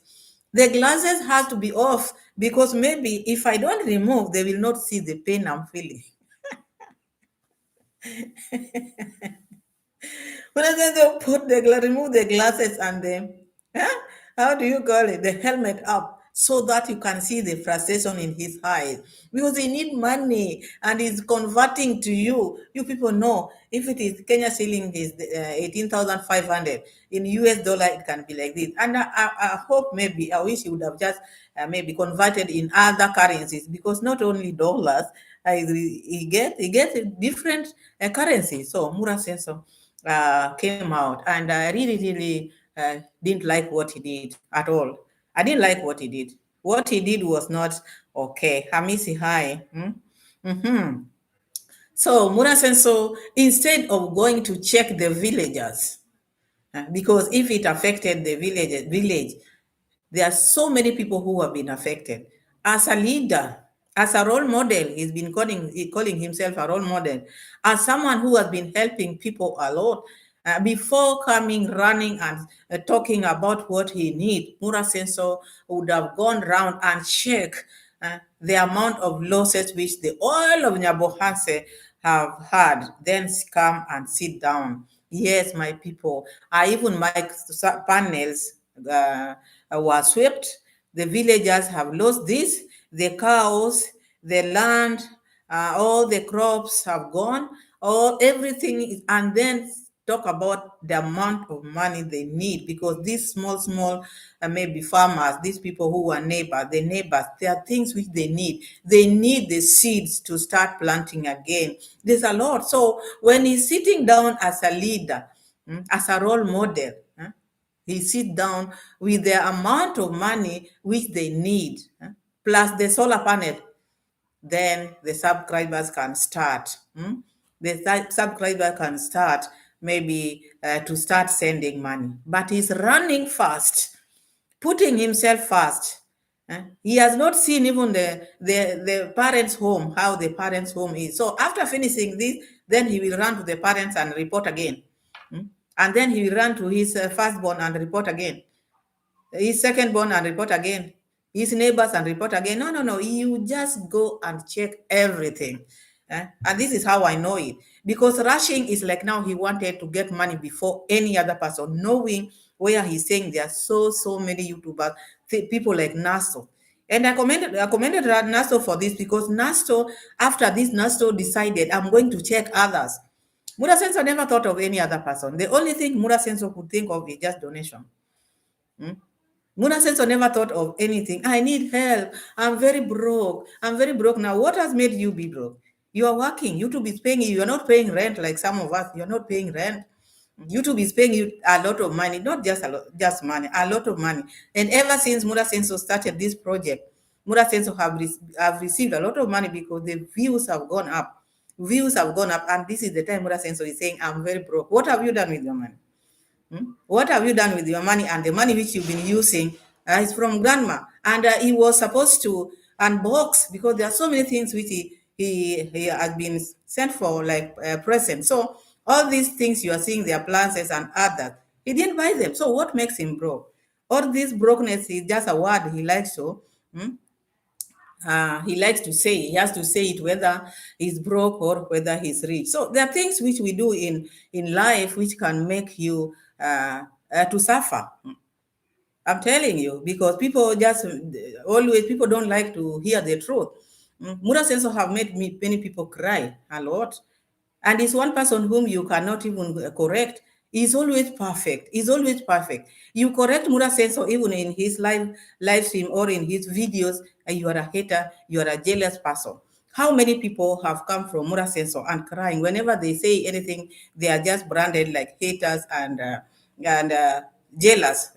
The glasses has to be off because maybe if I don't remove, they will not see the pain I'm feeling. But then they'll remove the glasses and how do you call it, the helmet up so that you can see the frustration in his eyes because he need money and he's converting to you. You people know if it is Kenya shilling is 18,500 in US dollar, it can be like this. And I hope maybe I wish he would have just maybe converted in other currencies because not only dollars, he gets a different currency. So Mura Senso came out, and I really didn't like what he did at all. I didn't like what he did. What he did was not okay. Hamisi, hi. So Mura Senso, instead of going to check the villagers, because if it affected the village, there are so many people who have been affected. As a leader, as a role model, he's been calling himself a role model. As someone who has been helping people a lot, Before coming running and talking about what he needs, Mura Senso would have gone round and checked the amount of losses which the oil of NYABOHANSE have had, then come and sit down. Yes, my people, even my panels were swept. The villagers have lost this, the cows, the land, all the crops have gone, all everything, and then talk about the amount of money they need, because these small maybe farmers, these people who are the neighbors, there are things which they need. They need the seeds to start planting again. There's a lot. So when he's sitting down as a leader, as a role model, he sit down with the amount of money which they need, plus the solar panel, then the subscribers can start. The subscriber can start maybe to start sending money. But he's running fast, putting himself first. He has not seen even the parents' home, how the parents' home is. So after finishing this, then he will run to the parents and report again. And then he will run to his firstborn and report again, his second born and report again, his neighbors and report again. No, no, no. You just go and check everything. And this is how I know it. Because rushing is like now he wanted to get money before any other person, knowing where he's saying there are so many YouTubers, people like Nasto. And I commended Nasto for this, because Nasto, after this, Nasto decided, I'm going to check others. Mura Senso never thought of any other person. The only thing Mura Senso could think of is just donation. Muna Senso never thought of anything. I need help. I'm very broke. I'm very broke now. What has made you be broke? You are working. YouTube is paying you. You're not paying rent like some of us. You're not paying rent. YouTube is paying you a lot of money, not just a lot, just money, a lot of money. And ever since Mura Senso started this project, Mura Senso have received a lot of money because the views have gone up. Views have gone up, and this is the time Mura Senso is saying, I'm very broke. What have you done with your money? What have you done with your money? And the money which you've been using is from grandma. And he was supposed to unbox, because there are so many things which he has been sent for, like present. So all these things you are seeing, their plans and others, he didn't buy them. So what makes him broke? All this brokenness is just a word he likes to. He likes to say, he has to say it whether he's broke or whether he's rich. So there are things which we do in life which can make you to suffer. I'm telling you, because people just always, people don't like to hear the truth. Mura Senso have made many people cry a lot. And it's one person whom you cannot even correct. He's always perfect. He's always perfect. You correct Mura Senso even in his live stream or in his videos, and you are a hater, you are a jealous person. How many people have come from Mura Senso and crying whenever they say anything? They are just branded like haters and jealous.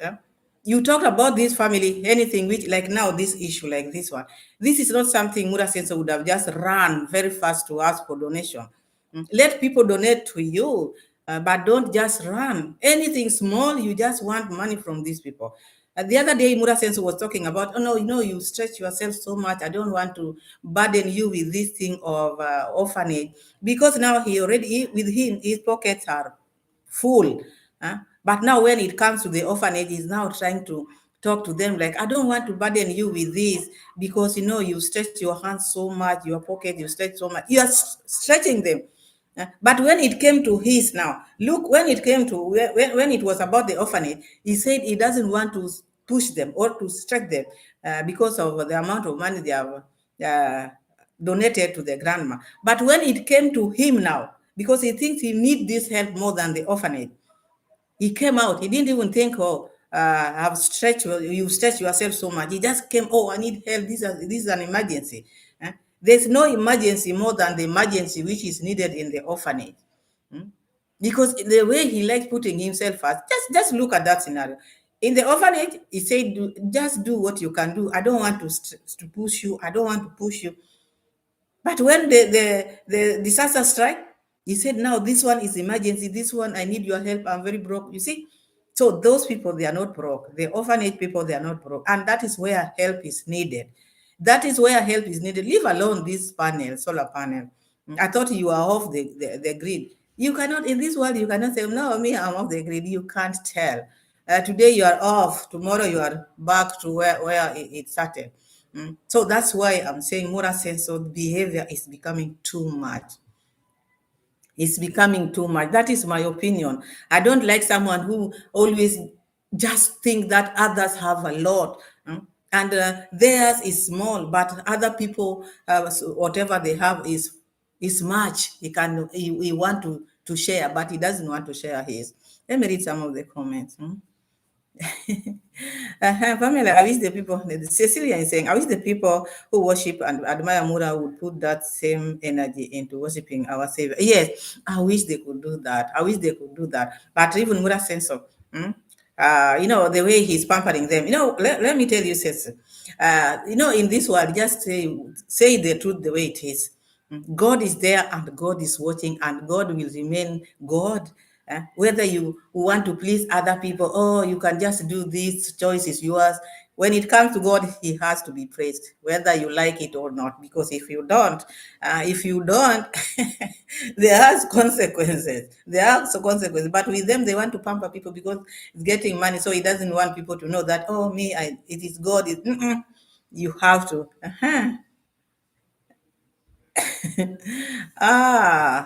You talked about this family, anything which, like now, this issue, like this one. This is not something Mura Senso would have just run very fast to ask for donation. Let people donate to you, but don't just run. Anything small, you just want money from these people. The other day, Mura Senso was talking about, oh no, you stretch yourself so much. I don't want to burden you with this thing of orphanage, because now with him, his pockets are full. But now when it comes to the orphanage, he's now trying to talk to them like, I don't want to burden you with this, because you stretch your hands so much, your pocket, you stretch so much. You are stretching them. But when it came to his now, look, when it came to, when it was about the orphanage, he said he doesn't want to push them or to stretch them because of the amount of money they have donated to the grandma. But when it came to him now, because he thinks he needs this help more than the orphanage, he came out. He didn't even think, oh, you stretch yourself so much. He just came, oh, I need help. This is an emergency. There's no emergency more than the emergency which is needed in the orphanage. Because the way he likes putting himself first, just look at that scenario. In the orphanage, he said, just do what you can do. I don't want to push you. I don't want to push you. But when the disaster strike, he said, now this one is emergency. This one, I need your help. I'm very broke. You see? So those people, they are not broke. The orphanage people, they are not broke. And that is where help is needed. That is where help is needed. Leave alone this panel, solar panel. I thought you are off the grid. You cannot, in this world, you cannot say, no, me, I'm off the grid. You can't tell. Today you are off, tomorrow you are back to where it started. So that's why I'm saying moral sense of behavior is becoming too much. It's becoming too much. That is my opinion. I don't like someone who always just think that others have a lot, and theirs is small, but other people, whatever they have is much. He want to share, but he doesn't want to share his. Let me read some of the comments. Pamela, I wish the people, Cecilia is saying, I wish the people who worship and admire Mura would put that same energy into worshiping our Savior. Yes, I wish they could do that. I wish they could do that. But even Mura sense of, the way he's pampering them. Let me tell you, Cecil, in this world, just say the truth the way it is. God is there and God is watching and God will remain God. Whether you want to please other people, oh, you can just do this, choice is yours. When it comes to God, He has to be praised, whether you like it or not. Because if you don't, there are consequences. There are also consequences. But with them, they want to pamper people because it's getting money. So He doesn't want people to know that, oh, it is God. You have to.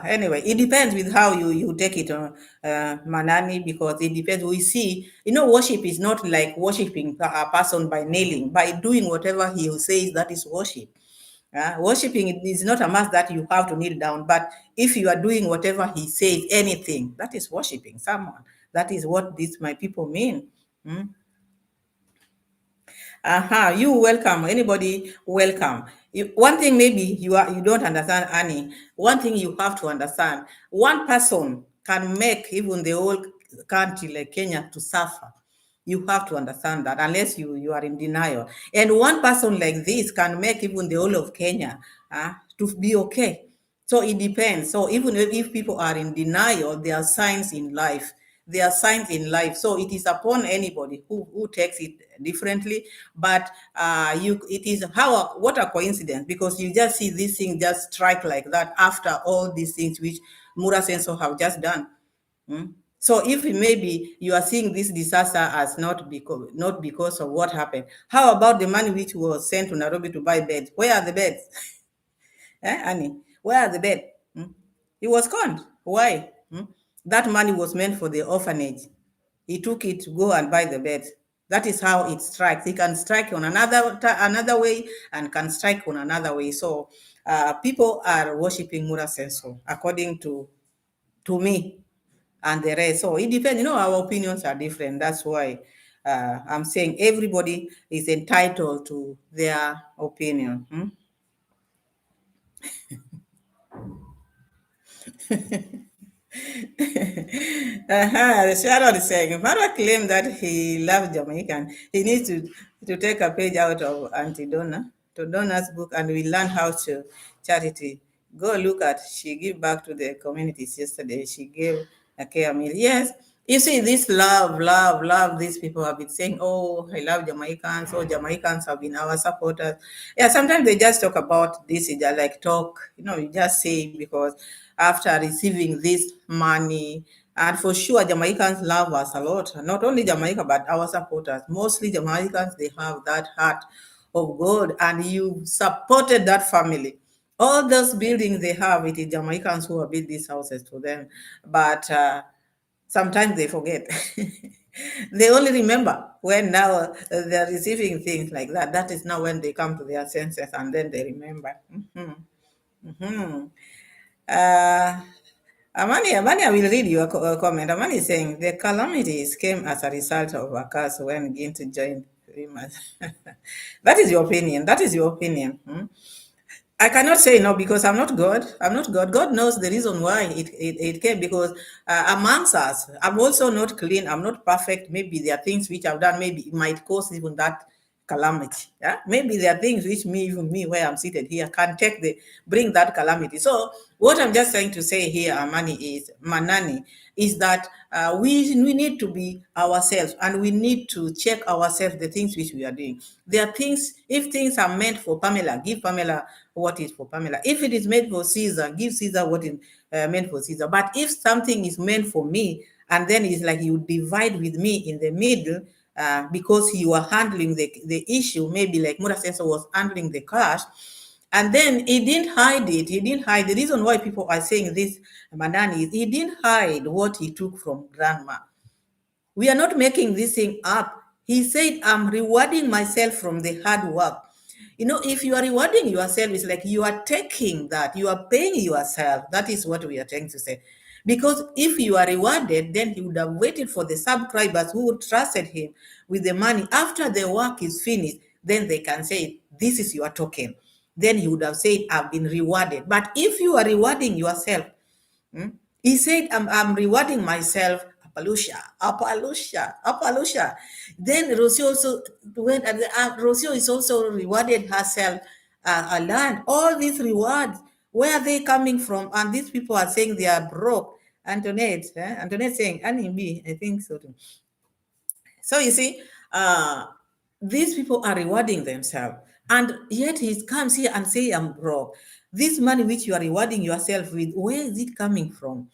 Anyway, it depends with how you take it on, Manani, because it depends. We see, worship is not like worshiping a person by kneeling, by doing whatever he says, that is worship. Worshiping it is not a must that you have to kneel down, but if you are doing whatever he says, anything, that is worshiping someone. That is what these my people mean. You welcome. Anybody welcome. One thing maybe you don't understand, Annie. One thing you have to understand: one person can make even the whole country like Kenya to suffer. You have to understand that, unless you are in denial. And one person like this can make even the whole of Kenya to be okay. So it depends. So even if people are in denial, there are signs in life. There are signs in life. So it is upon anybody who takes it differently. But it is what a coincidence, because you just see this thing just strike like that after all these things which Mura Senso have just done. So if maybe you are seeing this disaster as not because of what happened, how about the money which was sent to Nairobi to buy beds? Where are the beds? Annie, where are the beds? He was conned. Why? That money was meant for the orphanage. He took it to go and buy the bed. That is how it strikes. He can strike on another way and can strike on another way. So people are worshiping Mura Senso, according to me and the rest. So it depends. Our opinions are different. That's why I'm saying everybody is entitled to their opinion. Sharon is saying, Mara claimed that he loved Jamaican. He needs to take a page out of Auntie Donna, to Donna's book, and we learn how to charity. Go look at, she gave back to the communities yesterday. She gave a care meal. Yes, you see, this love, these people have been saying, oh, I love Jamaicans, oh, Jamaicans have been our supporters. Yeah, sometimes they just talk about this, they like talk, you just say because after receiving this money, and for sure, Jamaicans love us a lot. Not only Jamaica, but our supporters. Mostly Jamaicans, they have that heart of God, and you supported that family. All those buildings they have, it is Jamaicans who have built these houses for them. But sometimes they forget. They only remember when now they're receiving things like that. That is now when they come to their senses and then they remember. Uh, Amani, I will read your comment. Amani is saying the calamities came as a result of a curse when Ginty joined 3 months. That is your opinion. That is your opinion. I cannot say no because I'm not God. I'm not God. God knows the reason why it came, because amongst us, I'm also not clean. I'm not perfect. Maybe there are things which I've done. Maybe it might cause even that calamity. Yeah, maybe there are things which even me, where I'm seated here, can bring that calamity. So what I'm just trying to say here, Manani, is that we need to be ourselves, and we need to check ourselves the things which we are doing. There are things, if things are meant for Pamela, give Pamela what is for Pamela. If it is meant for Caesar, give Caesar what is meant for Caesar. But if something is meant for me, and then it's like you divide with me in the middle, because you are handling the issue, maybe like Mura Sensor was handling the cash, and then he didn't hide it. He didn't hide. The reason why people are saying this, Manani, is he didn't hide what he took from grandma. We are not making this thing up. He said, I'm rewarding myself from the hard work. If you are rewarding yourself, it's like you are taking that, you are paying yourself. That is what we are trying to say. Because if you are rewarded, then he would have waited for the subscribers who trusted him with the money. After the work is finished, then they can say, this is your token. Then he would have said, I've been rewarded. But if you are rewarding yourself, he said, I'm rewarding myself, Apalusha. Then Rocio also went, and Rocio is also rewarded herself a land. All these rewards, where are they coming from? And these people are saying they are broke. Antoinette saying, Annie B, I think so too. So you see, these people are rewarding themselves, and yet he comes here and say, "I'm broke." This money which you are rewarding yourself with, where is it coming from?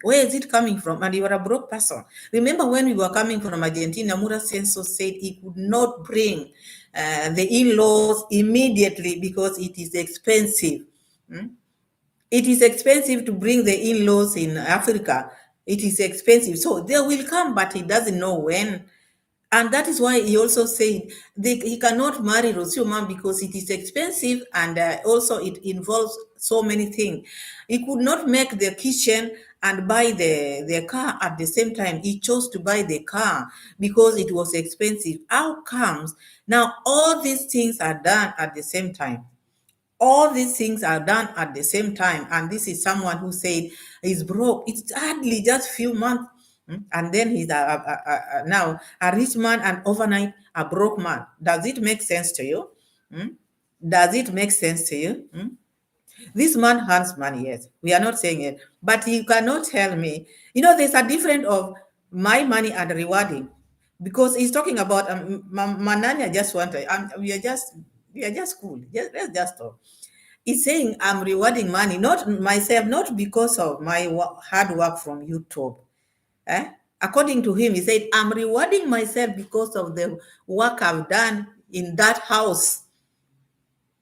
Where is it coming from? And you are a broke person. Remember when we were coming from Argentina, Mura Senso said he could not bring the in-laws immediately because it is expensive. It is expensive to bring the in-laws in Africa. It is expensive. So they will come, but he doesn't know when. And that is why he also said he cannot marry Rosioma because it is expensive, and also it involves so many things. He could not make the kitchen and buy the car at the same time. He chose to buy the car because it was expensive. How comes now all these things are done at the same time? All these things are done at the same time, and this is someone who said he's broke. It's hardly just few months, and then he's now a rich man, and overnight a broke man. Does it make sense to you? Does it make sense to you? This man has money, yes. We are not saying it, but you cannot tell me. There's a difference of my money and rewarding, because he's talking about Mananya just wanted. We are just cool. Let's just talk. He's saying I'm rewarding money, not myself, not because of my hard work from YouTube. Eh? According to him, he said, I'm rewarding myself because of the work I've done in that house.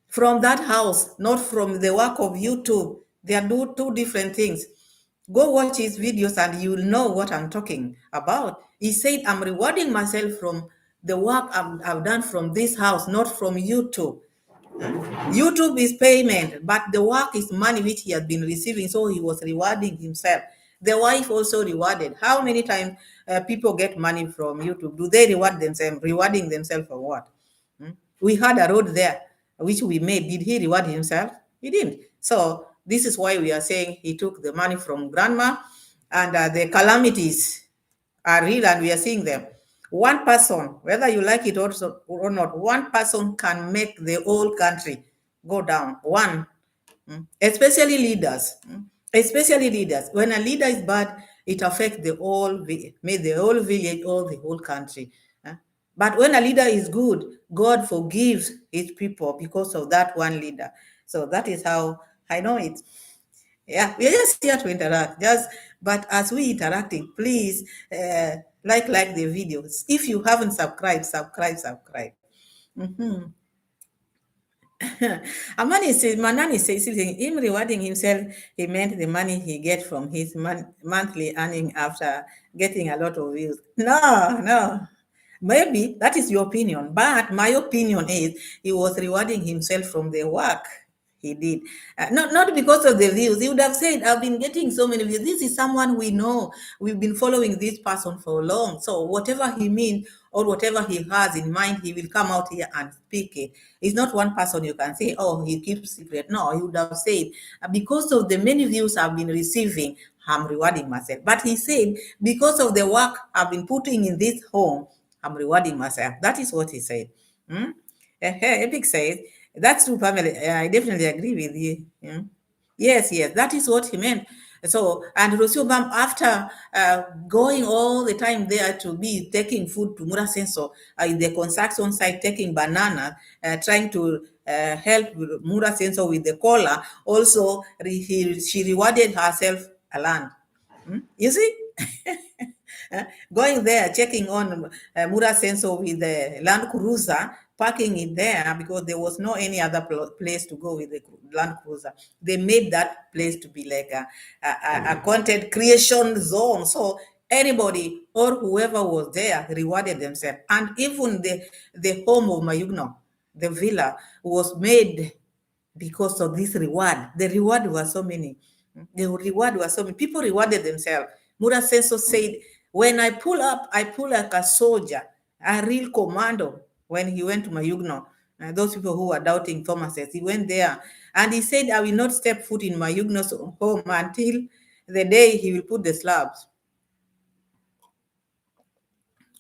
From that house, not from the work of YouTube. They are two different things. Go watch his videos and you'll know what I'm talking about. He said, I'm rewarding myself from the work I've done from this house, not from YouTube. YouTube is payment, but the work is money which he has been receiving, so he was rewarding himself. The wife also rewarded. How many times people get money from YouTube? Do they reward themselves? Rewarding themselves for what? We had a road there which we made. Did he reward himself? He didn't. So this is why we are saying he took the money from grandma, and the calamities are real, and we are seeing them. One person, whether you like it or not, one person can make the whole country go down. One, especially leaders. Especially leaders. When a leader is bad, it affects the whole village or the whole country. But when a leader is good, God forgives his people because of that one leader. So that is how I know it. Yeah, we're just here to interact. But as we interacting, please like the videos. If you haven't subscribed, subscribe. Manani says him rewarding himself, he meant the money he get from his monthly earning after getting a lot of views. No. Maybe that is your opinion, but my opinion is he was rewarding himself from the work he did. Not because of the views. He would have said, I've been getting so many views. This is someone we know. We've been following this person for long. So whatever he means or whatever he has in mind, he will come out here and speak it. It's not one person you can say, oh, he keeps secret. No, he would have said, because of the many views I've been receiving, I'm rewarding myself. But he said, because of the work I've been putting in this home, I'm rewarding myself. That is what he said. Hmm? Epic says, that's true, Pamela. I definitely agree with you. Hmm? Yes, yes, that is what he meant. So, and Rosiobam, after going all the time there to be taking food to Mura Senso, in the construction site, taking banana, trying to help Mura Senso with the cola, also she rewarded herself a land. Hmm? You see? Going there, checking on Mura Senso with the Land Cruiser, parking it there because there was no any other place to go with the Land Cruiser. They made that place to be like a content creation zone. So anybody or whoever was there rewarded themselves. And even the home of Mayugno, the villa, was made because of this reward. The reward was so many. The reward was so many. People rewarded themselves. Mura Senso said, when I pull up, I pull like a soldier, a real commando. When he went to Mayugno, those people who were doubting Thomas, he went there and he said, I will not step foot in Mayugno's home until the day he will put the slabs.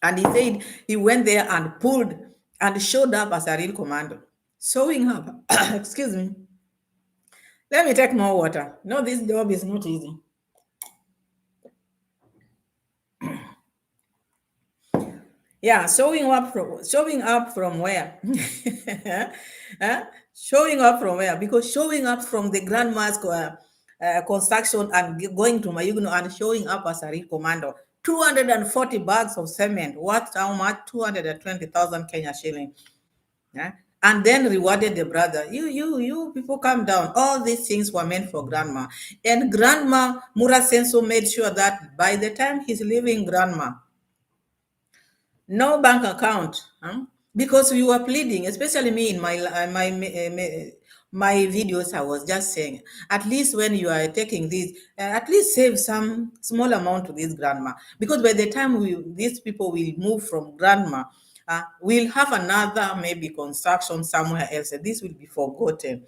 And he said he went there and pulled and showed up as a real commando. Showing up, excuse me. Let me take more water. No, this job is not easy. Yeah, showing up from where? Huh? Showing up from where? Because showing up from the grandma's construction and going to Mayugno and showing up as a real commando. 240 bags of cement, worth how much? 220,000 Kenya shilling. Yeah? And then rewarded the brother. You people calm down. All these things were meant for grandma. And grandma Mura Senso made sure that by the time he's leaving grandma, no bank account, because we were pleading, especially me in my videos. I was just saying, at least when you are taking this, at least save some small amount to this grandma, because by the time these people will move from grandma, we'll have another maybe construction somewhere else. This will be forgotten.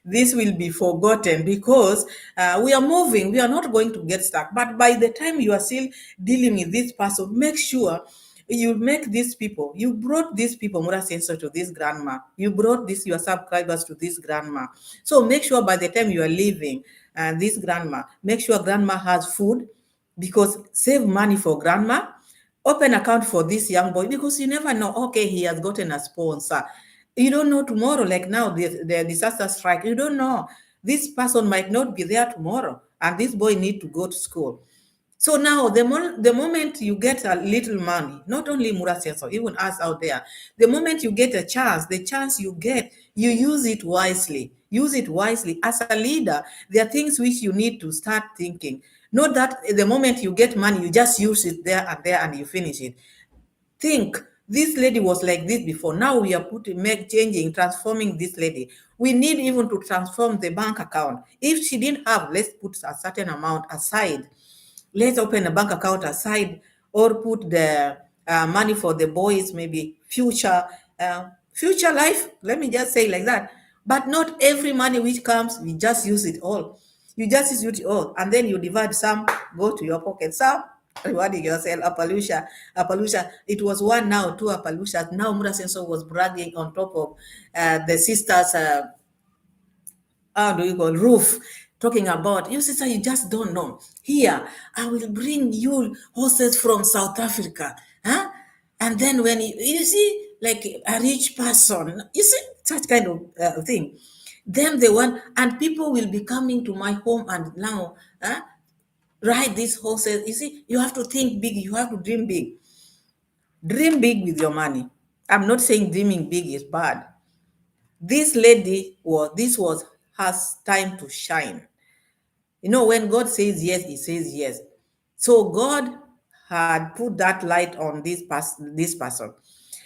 This will be forgotten because we are moving. We are not going to get stuck. But by the time you are still dealing with this person, make sure you make these people, you brought these people, Mura Senso, to this grandma. You brought your subscribers to this grandma. So make sure by the time you are leaving this grandma, make sure grandma has food, because save money for grandma. Open account for this young boy, because you never know. Okay, he has gotten a sponsor. You don't know tomorrow, like now, the disaster strike. You don't know. This person might not be there tomorrow, and this boy need to go to school. So now, the moment you get a little money, not only Mura Senso, even us out there, the moment you get a chance, the chance you get, you use it wisely. Use it wisely. As a leader, there are things which you need to start thinking. Not that the moment you get money, you just use it there and you finish it. Think, this lady was like this before. Now we are changing, transforming this lady. We need even to transform the bank account. If she didn't have, let's put a certain amount aside. Let's open a bank account aside, or put the money for the boys, maybe future life. Let me just say like that. But not every money which comes, we just use it all. You just use it all, and then you divide some, go to your pocket, some rewarding yourself. Apalusha. It was one, now two Apalushas. Now Mura Senso was bragging on top of the sisters. How do you call roof, talking about, you sister, you just don't know. Here, I will bring you horses from South Africa. Huh? And then when you see, like a rich person, you see, such kind of thing. Then the one, and people will be coming to my home and now ride these horses. You see, you have to think big, you have to dream big. Dream big with your money. I'm not saying dreaming big is bad. This lady this was has time to shine. You know, when God says yes, he says yes. So God had put that light on this person.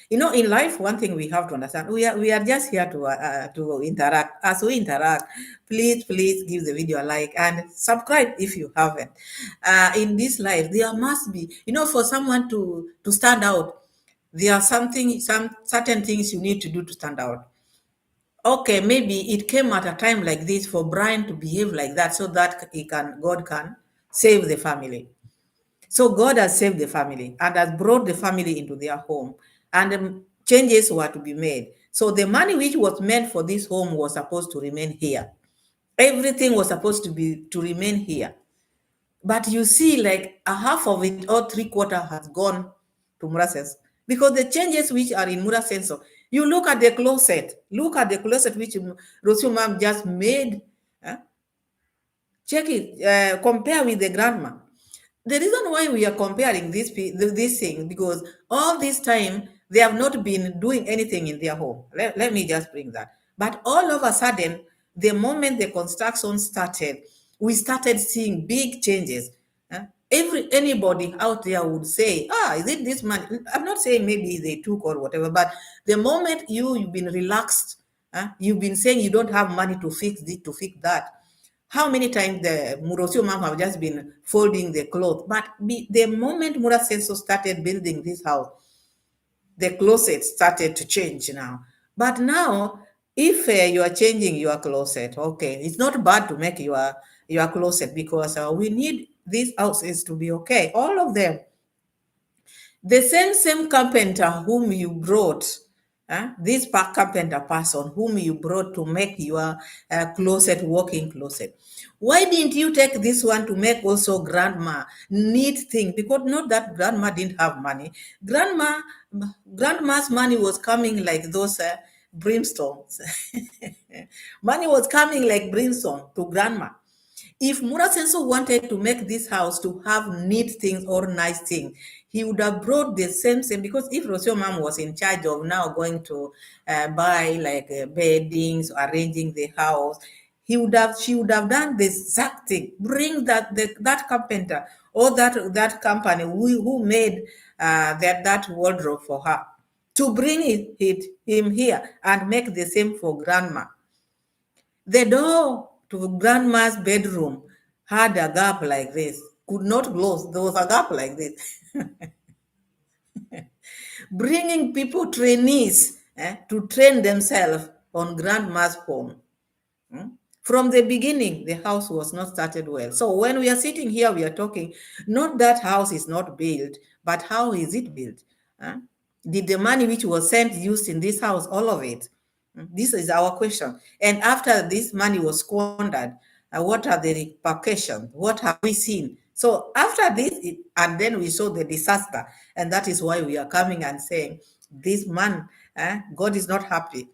You know, in life, one thing we have to understand, we are just here to interact. As we interact, please give the video a like and subscribe if you haven't. In this life, there must be, for someone to stand out, there are some certain things you need to do to stand out. Okay, maybe it came at a time like this for Brian to behave like that, so that God can save the family. So God has saved the family and has brought the family into their home. And changes were to be made. So the money which was meant for this home was supposed to remain here. Everything was supposed to remain here. But you see, like a half of it or three-quarter has gone to Mura Sensor. Because the changes which are in Mura Sensor, you look at the closet, which Rosumam just made. Check it, compare with the grandma. The reason why we are comparing this thing, because all this time they have not been doing anything in their home. Let me just bring that. But all of a sudden, the moment the construction started, we started seeing big changes. Anybody out there would say, is it this money? I'm not saying maybe they took or whatever, but the moment you've been relaxed, you've been saying you don't have money to fix this, to fix that. How many times the Murosio mom have just been folding the clothes? But the moment Mura Senso started building this house, the closet started to change now. But now, if you are changing your closet, okay, it's not bad to make your closet, because we need these houses to be okay, all of them. The same carpenter whom you brought, this carpenter person whom you brought to make your closet, walk-in closet, why didn't you take this one to make also grandma neat thing? Because not that grandma didn't have money. Grandma's money was coming like those brimstones. Money was coming like brimstone to grandma. If Mura Senso wanted to make this house to have neat things or nice things, he would have brought the same, because if Rosio mom was in charge of now going to buy like beddings, arranging the house, she would have done the exact thing. Bring that carpenter or that company who made that wardrobe for her, to bring him here and make the same for grandma. The door to grandma's bedroom had a gap like this, could not close. There was a gap like this. Bringing people, trainees, to train themselves on grandma's home. From the beginning, the house was not started well. So when we are sitting here, we are talking, not that house is not built, but how is it built? Did the money which was sent used in this house, all of it? This is our question. And after this money was squandered, what are the repercussions? What have we seen? So after this, and then we saw the disaster, and that is why we are coming and saying, this man, God is not happy.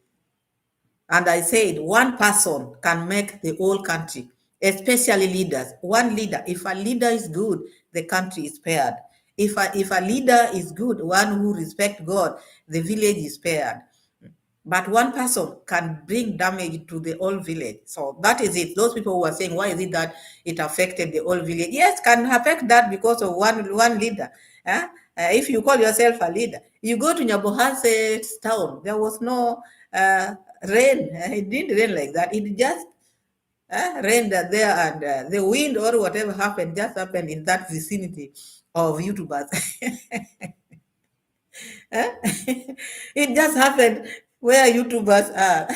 And I said, one person can make the whole country, especially leaders. One leader, if a leader is good, the country is spared. If a leader is good, one who respects God, the village is spared. But one person can bring damage to the whole village. So that is it. Those people who are saying, why is it that it affected the whole village? Yes, can affect that because of one leader. If you call yourself a leader, you go to NYABOHANSE town, there was no rain. It didn't rain like that. It just rained there, and the wind or whatever happened just happened in that vicinity of YouTubers. It just happened where YouTubers are.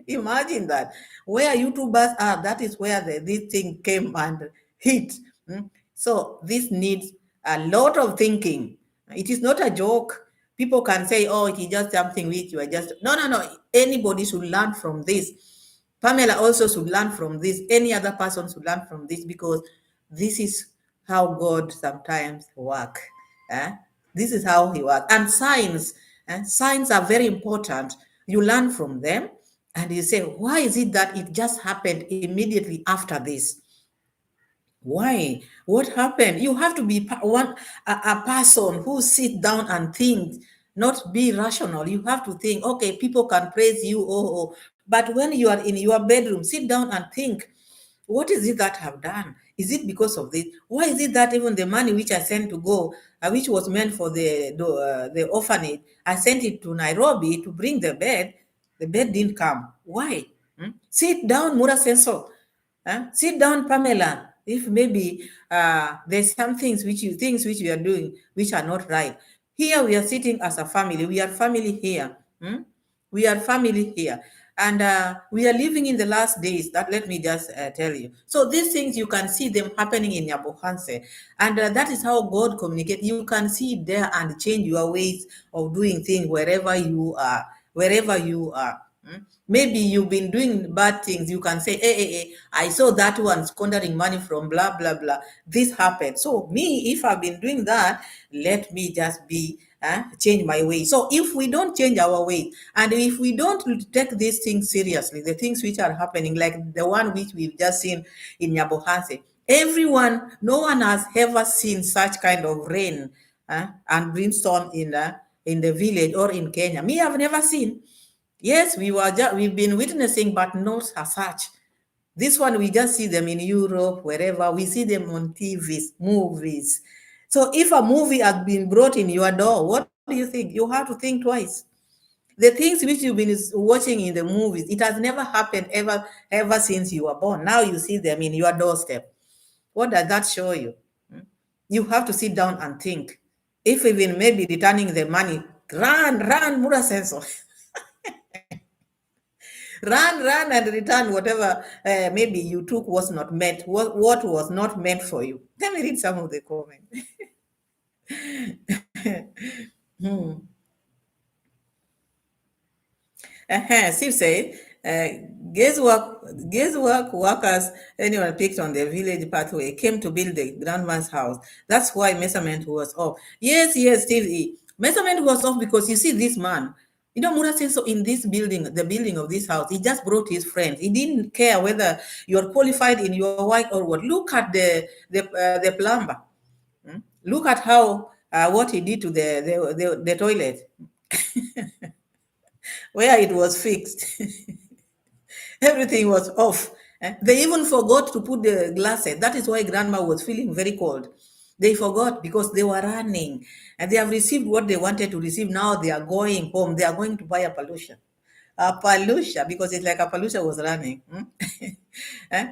Imagine that. Where YouTubers are, that is where this thing came and hit. So this needs a lot of thinking. It is not a joke. People can say, oh, it is just something which you are just... No. Anybody should learn from this. Pamela also should learn from this. Any other person should learn from this, because this is how God sometimes works. This is how he works. And signs are very important. You learn from them and you say, why is it that it just happened immediately after this? Why? What happened? You have to be a person who sit down and think, not be rational. You have to think, okay, people can praise you, but when you are in your bedroom, sit down and think, what is it that I've done? Is it because of this? Why is it that even the money which I sent to go, which was meant for the orphanage, I sent it to Nairobi to bring the bed didn't come? Why? Sit down, Mura Senso. Sit down, Pamela. If maybe there's some things which you are doing which are not right. Here we are sitting as a family. We are family here. We are family here. And we are living in the last days. That let me just tell you. So these things you can see them happening in NYABOHANSE, and that is how God communicates. You can see it there and change your ways of doing things wherever you are. Wherever you are. Maybe you've been doing bad things. You can say, hey, I saw that one squandering money from blah, blah, blah. This happened. So me, if I've been doing that, let me just be, change my way. So if we don't change our way, and if we don't take these things seriously, the things which are happening, like the one which we've just seen in NYABOHANSE, no one has ever seen such kind of rain and brimstone in the village or in Kenya. Me, I've never seen. Yes, we've been witnessing, but not as such. This one, we just see them in Europe, wherever. We see them on TVs, movies. So if a movie has been brought in your door, what do you think? You have to think twice. The things which you've been watching in the movies, it has never happened ever since you were born. Now you see them in your doorstep. What does that show you? You have to sit down and think. If even maybe returning the money, run, Mura Senso. Run and return whatever maybe you took was not meant, what was not meant for you. Let me read some of the comments. Steve said, guesswork workers, anyone picked on the village pathway, came to build the grandma's house. That's why measurement was off. Yes, Steve. Measurement was off because you see this man. You know, Mura says so in this building, the building of this house, he just brought his friends. He didn't care whether you're qualified in your work or what. Look at the plumber. Look at how what he did to the toilet where it was fixed. Everything was off. They even forgot to put the glasses. That is why grandma was feeling very cold. They forgot because they were running and they have received what they wanted to receive. Now they are going home. They are going to buy a palusha, because it's like a palusha was running.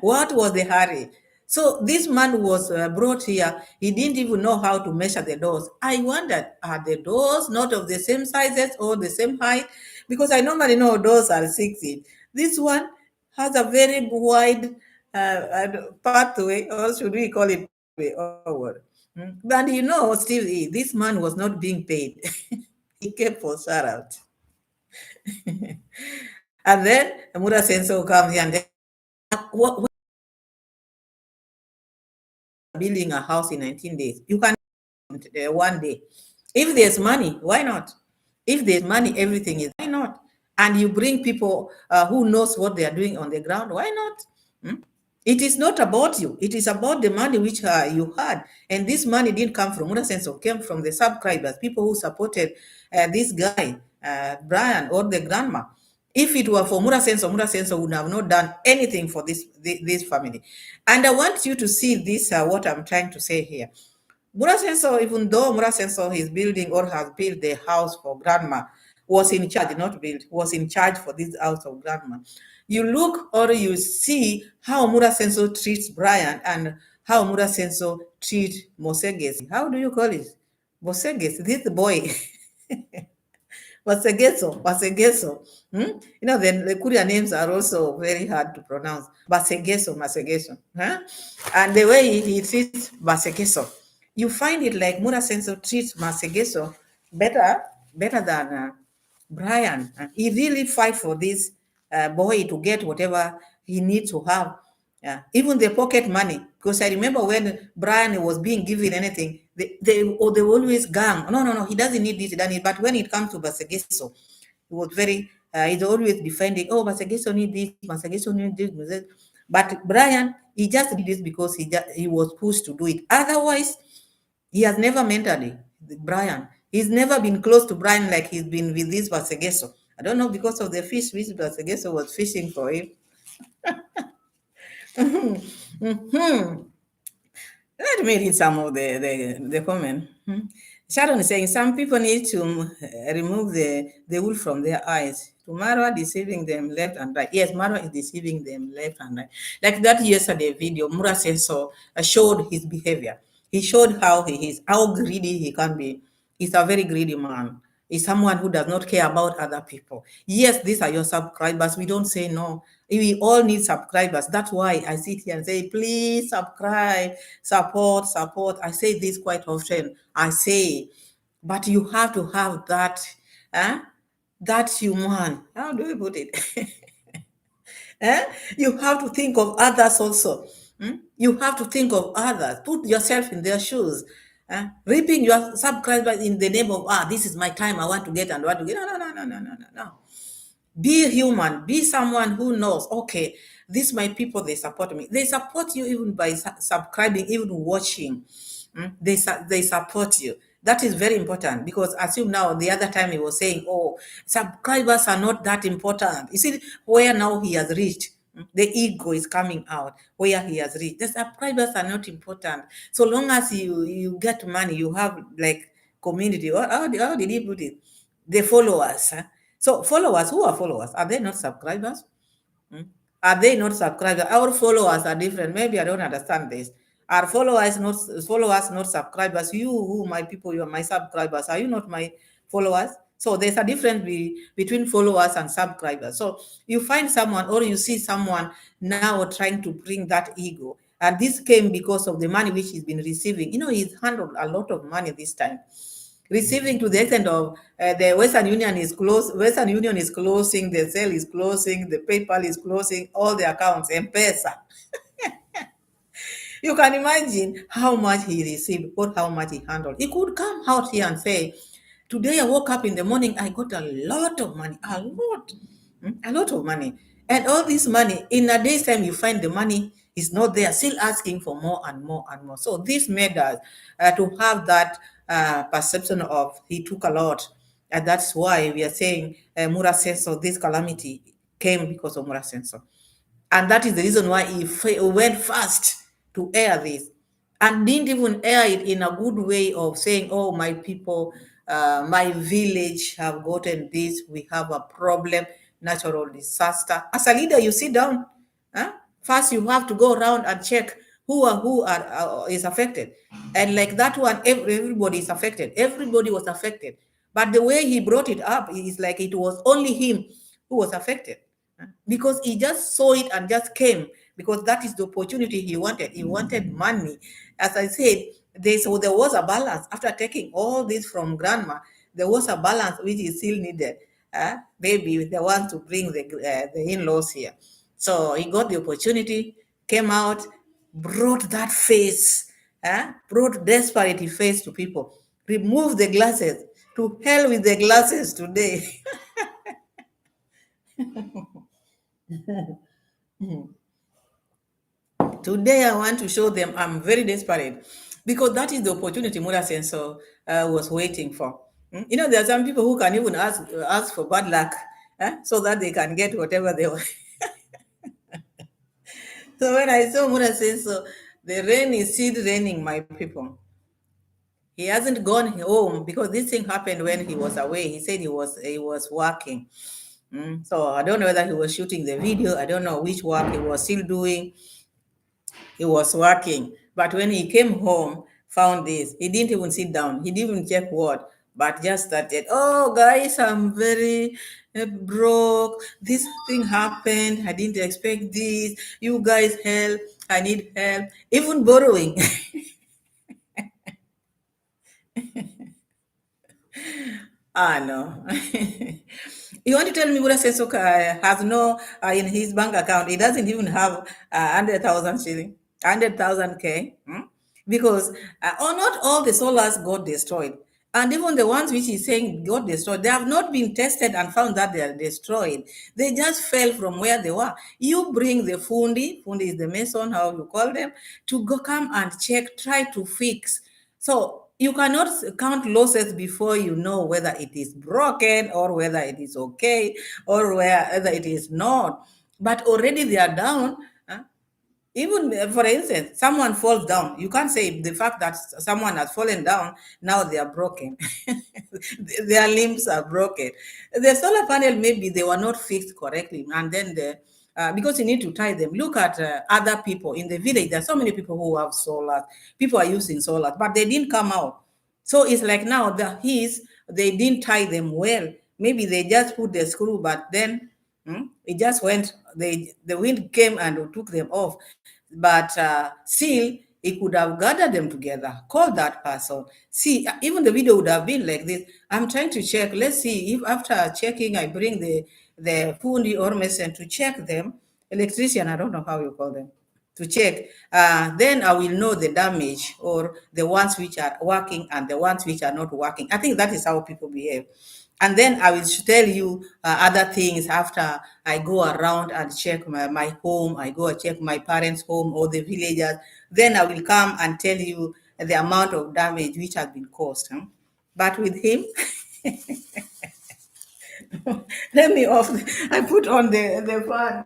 What was the hurry? So this man was brought here. He didn't even know how to measure the doors. I wondered, are the doors not of the same sizes or the same height? Because I normally know doors are 6 feet. This one has a very wide pathway, or should we call it pathway, or what? But you know, Steve, this man was not being paid. He came for shout out. And then Mura Senso comes here and then, what building a house in 19 days? You can one day. If there's money, why not? If there's money, everything is, why not? And you bring people who knows what they are doing on the ground, why not? It is not about you. It is about the money which you had. And this money didn't come from Mura Senso, came from the subscribers, people who supported this guy, Brian, or the grandma. If it were for Mura Senso would have not done anything for this family. And I want you to see this, what I'm trying to say here. Mura Senso, even though Mura Senso is building or has built the house for grandma, was in charge, not built, was in charge for this house of grandma. You look or you see how Mura Senso treats Brian and how Mura Senso treats Moseges. How do you call it? Moseges, this boy. Masegeso. You know, the Korean names are also very hard to pronounce. Masegeso. Huh? And the way he treats Masegeso, you find it like Mura Senso treats Masegeso better than Brian. He really fight for this boy to get whatever he needs to have. Yeah, even the pocket money. Because I remember when Brian was being given anything, they always gang. No, he doesn't need this, he doesn't need. But when it comes to Basegeso, he was very, he's always defending, oh, Basegeso need this, Basegeso need this. But Brian, he just did this because he was pushed to do it. Otherwise, he has never mentored Brian. He's never been close to Brian like he's been with this Basegeso. I don't know, because of the fish which Basegeso was fishing for him. Let me read some of the comment. Sharon is saying some people need to remove the wool from their eyes. Mara deceiving them left and right. Yes, Mara is deceiving them left and right. Like that yesterday video, Mura says so showed his behavior. He showed how he is, how greedy he can be. He's a very greedy man. is someone who does not care about other people. Yes, these are your subscribers. We don't say no. We all need subscribers. That's why I sit here and say, please subscribe, support, support. I say this quite often. I say, but you have to have that, that human. How do we put it? Eh? You have to think of others also. You have to think of others. Put yourself in their shoes. Reaping your subscribers in the name of, this is my time, I want to get and want to get. No, no, no, no, no, no, no, no. Be human. Be someone who knows, okay, these my people, they support me. They support you even by subscribing, even watching. They support you. That is very important because assume now the other time he was saying, oh, subscribers are not that important. You see where now he has reached. The ego is coming out where he has reached. The subscribers are not important. So long as you get money, you have like community. How did he put it? The followers. So followers, who are followers? Are they not subscribers? Hmm? Are they not subscribers? Our followers are different. Maybe I don't understand this. Are followers not subscribers? You, who my people, you are my subscribers. Are you not my followers? So there's a difference between followers and subscribers. So you find someone or you see someone now trying to bring that ego. And this came because of the money which he's been receiving. He's handled a lot of money this time, receiving to the extent of the Western Union is closed. Western Union is closing, the Zelle is closing, the PayPal is closing, all the accounts, M-Pesa. You can imagine how much he received or how much he handled. He could come out here and say, today I woke up in the morning, I got a lot of money, a lot of money. And all this money, in a day's time, you find the money is not there, still asking for more and more and more. So this made us to have that perception of he took a lot. And that's why we are saying Mura Senso, this calamity came because of Mura Senso. And that is the reason why he went fast to air this and didn't even air it in a good way of saying, oh, my people, my village have gotten this, we have a problem, natural disaster. As a leader, you sit down. First, you have to go around and check who is affected. And like that one, everybody is affected. Everybody was affected. But the way he brought it up is like it was only him who was affected because he just saw it and just came because that is the opportunity he wanted. He wanted money. As I said, there was a balance. After taking all this from grandma, there was a balance which is still needed. Maybe they want to bring the in-laws here. So he got the opportunity, came out, brought that face, brought desperate face to people. Remove the glasses. To hell with the glasses today. Today, I want to show them I'm very desperate because that is the opportunity Mura Senso was waiting for. There are some people who can even ask for bad luck so that they can get whatever they want. So when I saw Mura Senso, the rain is still raining, my people. He hasn't gone home because this thing happened when he was away. He said he was working. So I don't know whether he was shooting the video. I don't know which work he was still doing. He was working. But when he came home, found this, he didn't even sit down. He didn't even check what, but just started, oh, guys, I'm very broke. This thing happened. I didn't expect this. You guys help. I need help. Even borrowing. No. You want to tell me Mura Sesoka has no, in his bank account, he doesn't even have 100,000 shilling, 100,000 K? Because not all the solars got destroyed. And even the ones which he's saying got destroyed, they have not been tested and found that they are destroyed. They just fell from where they were. You bring the fundi is the mason, how you call them, to go come and check, try to fix. So you cannot count losses before you know whether it is broken or whether it is okay or whether it is not. But already they are down. Even for instance, someone falls down. You can't say the fact that someone has fallen down, now they are broken. Their limbs are broken. The solar panel, maybe they were not fixed correctly. And then because you need to tie them. Look at other people in the village. There are so many people who have solar. People are using solar, but they didn't come out. So it's like now his they didn't tie them well. Maybe they just put the screw, but then it just went. The wind came and took them off. But still, he could have gathered them together, called that person. See, even the video would have been like this. I'm trying to check. Let's see if after checking, I bring the fundi or mason to check them. Electrician, I don't know how you call them, to check. Then I will know the damage or the ones which are working and the ones which are not working. I think that is how people behave. And then I will tell you other things after I go around and check my home. I go and check my parents' home or the villagers. Then I will come and tell you the amount of damage which has been caused. But with him, let me off. I put on the fan.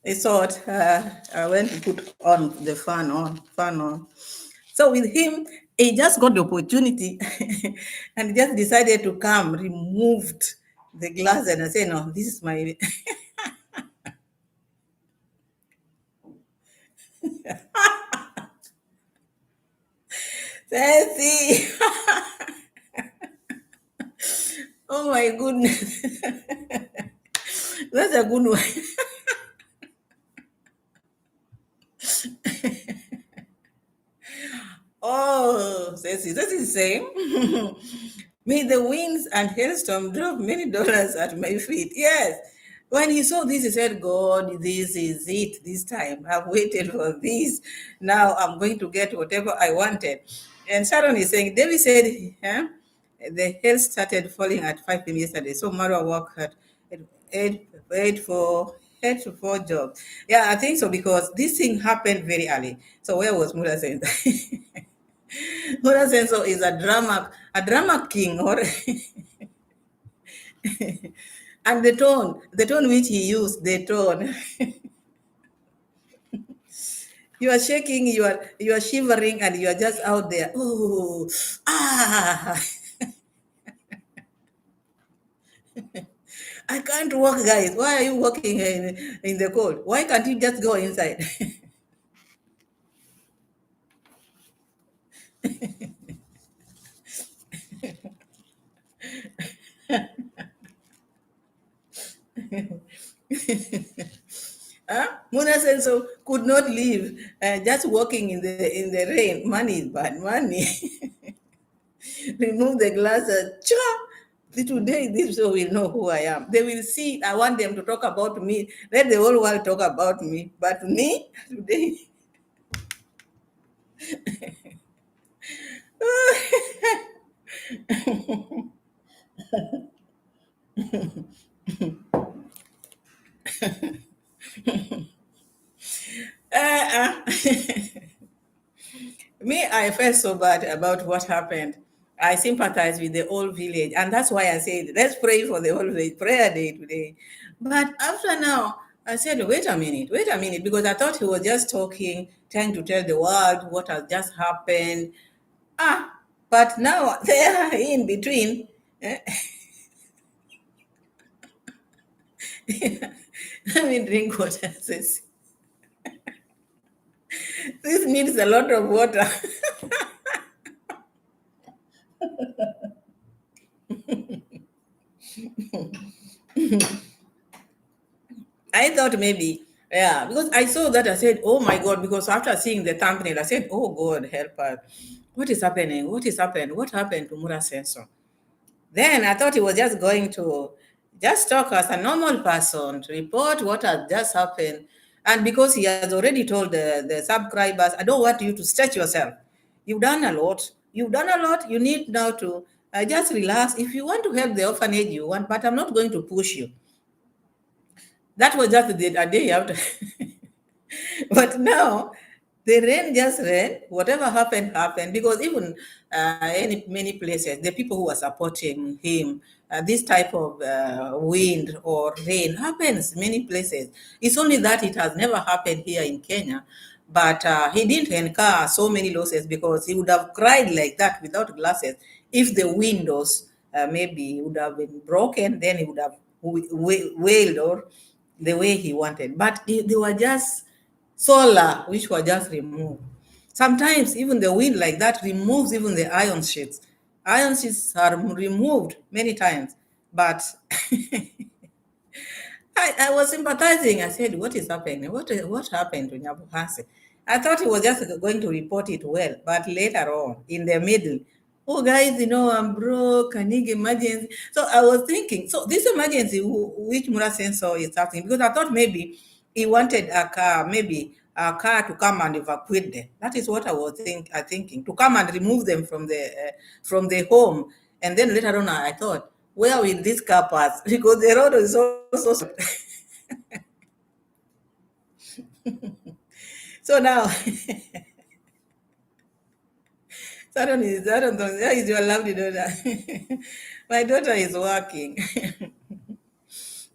I thought I went to put on the fan on. So with him, he just got the opportunity and just decided to come, removed the glass, and I said, no, this is my. See, oh my goodness, that's a good one. Oh, Ceci, that is the same. May the winds and hailstorm drop many dollars at my feet. Yes. When he saw this, he said, God, this is it this time. I've waited for this. Now I'm going to get whatever I wanted. And Sharon is saying, David said, the hail started falling at 5 p.m. yesterday. So Mara woke at 8 for 8 to 4 jobs. Yeah, I think so because this thing happened very early. So where was Mura saying that? Mura Senso is a drama king, or and the tone which he used, the tone. You are shaking, you are shivering, and you are just out there. Oh, ah, I can't walk, guys. Why are you walking in the cold? Why can't you just go inside? Muna Senso could not leave, just walking in the rain. Money is bad money. Remove the glasses. Cha! Today, this people will know who I am. They will see. I want them to talk about me. Let the whole world talk about me. But me, today. uh, Me, I felt so bad about what happened. I sympathize with the whole village. And that's why I said, let's pray for the whole village, prayer day today. But after now, I said, wait a minute, because I thought he was just talking, trying to tell the world what has just happened. But now they are in between. Eh, Let me drink water. This needs a lot of water. I thought maybe, yeah, because I saw that I said, oh my God, because after seeing the thumbnail, I said, oh God, help us. What is happening? What is happened? What happened to Mura Sensor? Then I thought he was just going to just talk as a normal person to report what has just happened. And because he has already told the subscribers, I don't want you to stretch yourself. You've done a lot. You've done a lot. You need now to just relax. If you want to help the orphanage, you want, but I'm not going to push you. That was just a day after. But now the rain just rain. Whatever happened, happened. Because even in many places, the people who are supporting him, this type of wind or rain happens many places. It's only that it has never happened here in Kenya. But he didn't incur so many losses because he would have cried like that without glasses if the windows maybe would have been broken. Then he would have wailed or the way he wanted. But they were just solar, which were just removed. Sometimes even the wind like that removes even the iron sheets. Iron sheets are removed many times, but I was sympathizing. I said, "What is happening? What happened to NYABOHANSE?" I thought he was just going to report it well, but later on, in the middle, "Oh, guys, I'm broke. I need emergency." So I was thinking, so this emergency, which Mura sensor is happening, because I thought maybe he wanted a car, maybe a car to come and evacuate them. That is what I was thinking, to come and remove them from the home. And then later on, I thought, where will this car pass? Because the road is also so now. Sharon, where is your lovely daughter? My daughter is working.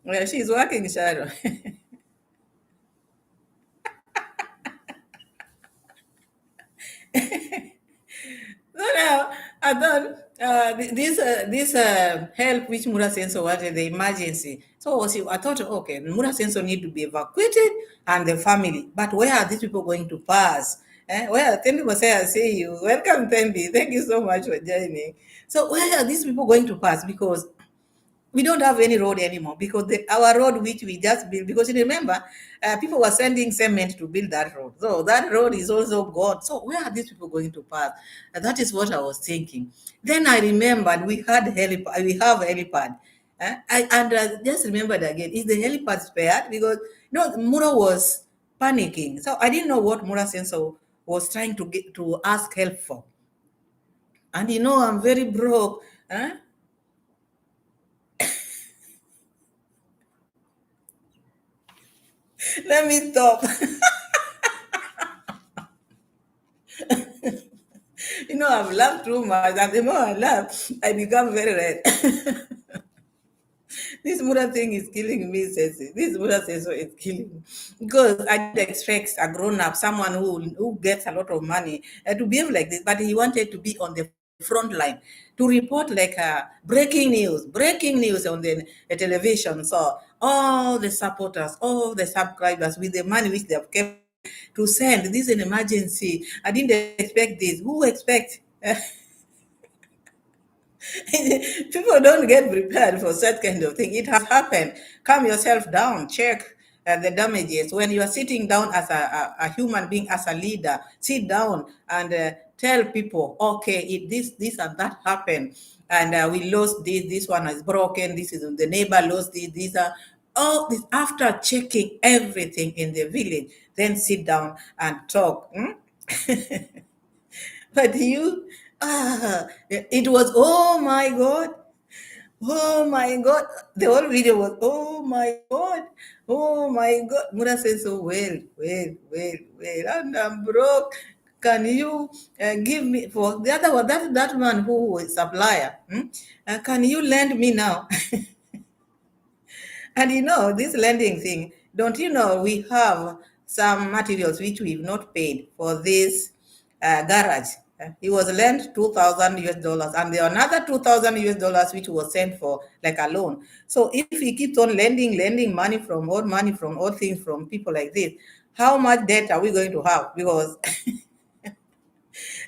Well, she's working, Sharon. So now I thought this help which Mura Senso wanted, the emergency. So I thought, okay, Mura Senso need to be evacuated and the family. But where are these people going to pass? Where Tendi Masai, I see you. Welcome, Tendi. Thank you so much for joining. So where are these people going to pass? Because we don't have any road anymore, because our road which we just built, because you remember, people were sending cement to build that road, so that road is also gone. So where are these people going to pass? That is what I was thinking. Then I remembered we have helipad. And just remembered again, is the helipad spared? Because Mura was panicking, so I didn't know what Mura Senso was trying to ask help for. And I'm very broke. Let me stop. I've laughed too much, and the more I laugh, I become very red. This Mura thing is killing me, Ceci. This Mura says so it's killing me. Because I didn't expect a grown up, someone who gets a lot of money, to behave like this, but he wanted to be on the front line to report like breaking news on the television. So all the supporters, all the subscribers with the money which they have kept to send, this is an emergency. I didn't expect this. Who expect? People don't get prepared for such kind of thing. It has happened. Calm yourself down. Check the damages. When you are sitting down as a human being, as a leader, sit down and tell people, okay, this and that happened, and we lost this. This one is broken. This is the neighbor lost this. These are all this. After checking everything in the village, then sit down and talk. But it was, oh my God. The whole video was, oh my God. Mura says, so well, and I'm broke. Can you give me, for the other one, that man who was supplier, can you lend me now? And this lending thing, don't you know we have some materials which we've not paid for this garage? He was lent 2,000 US dollars, and there are another 2,000 US dollars which was sent for like a loan. So if he keeps on lending money from all things from people like this, how much debt are we going to have? Because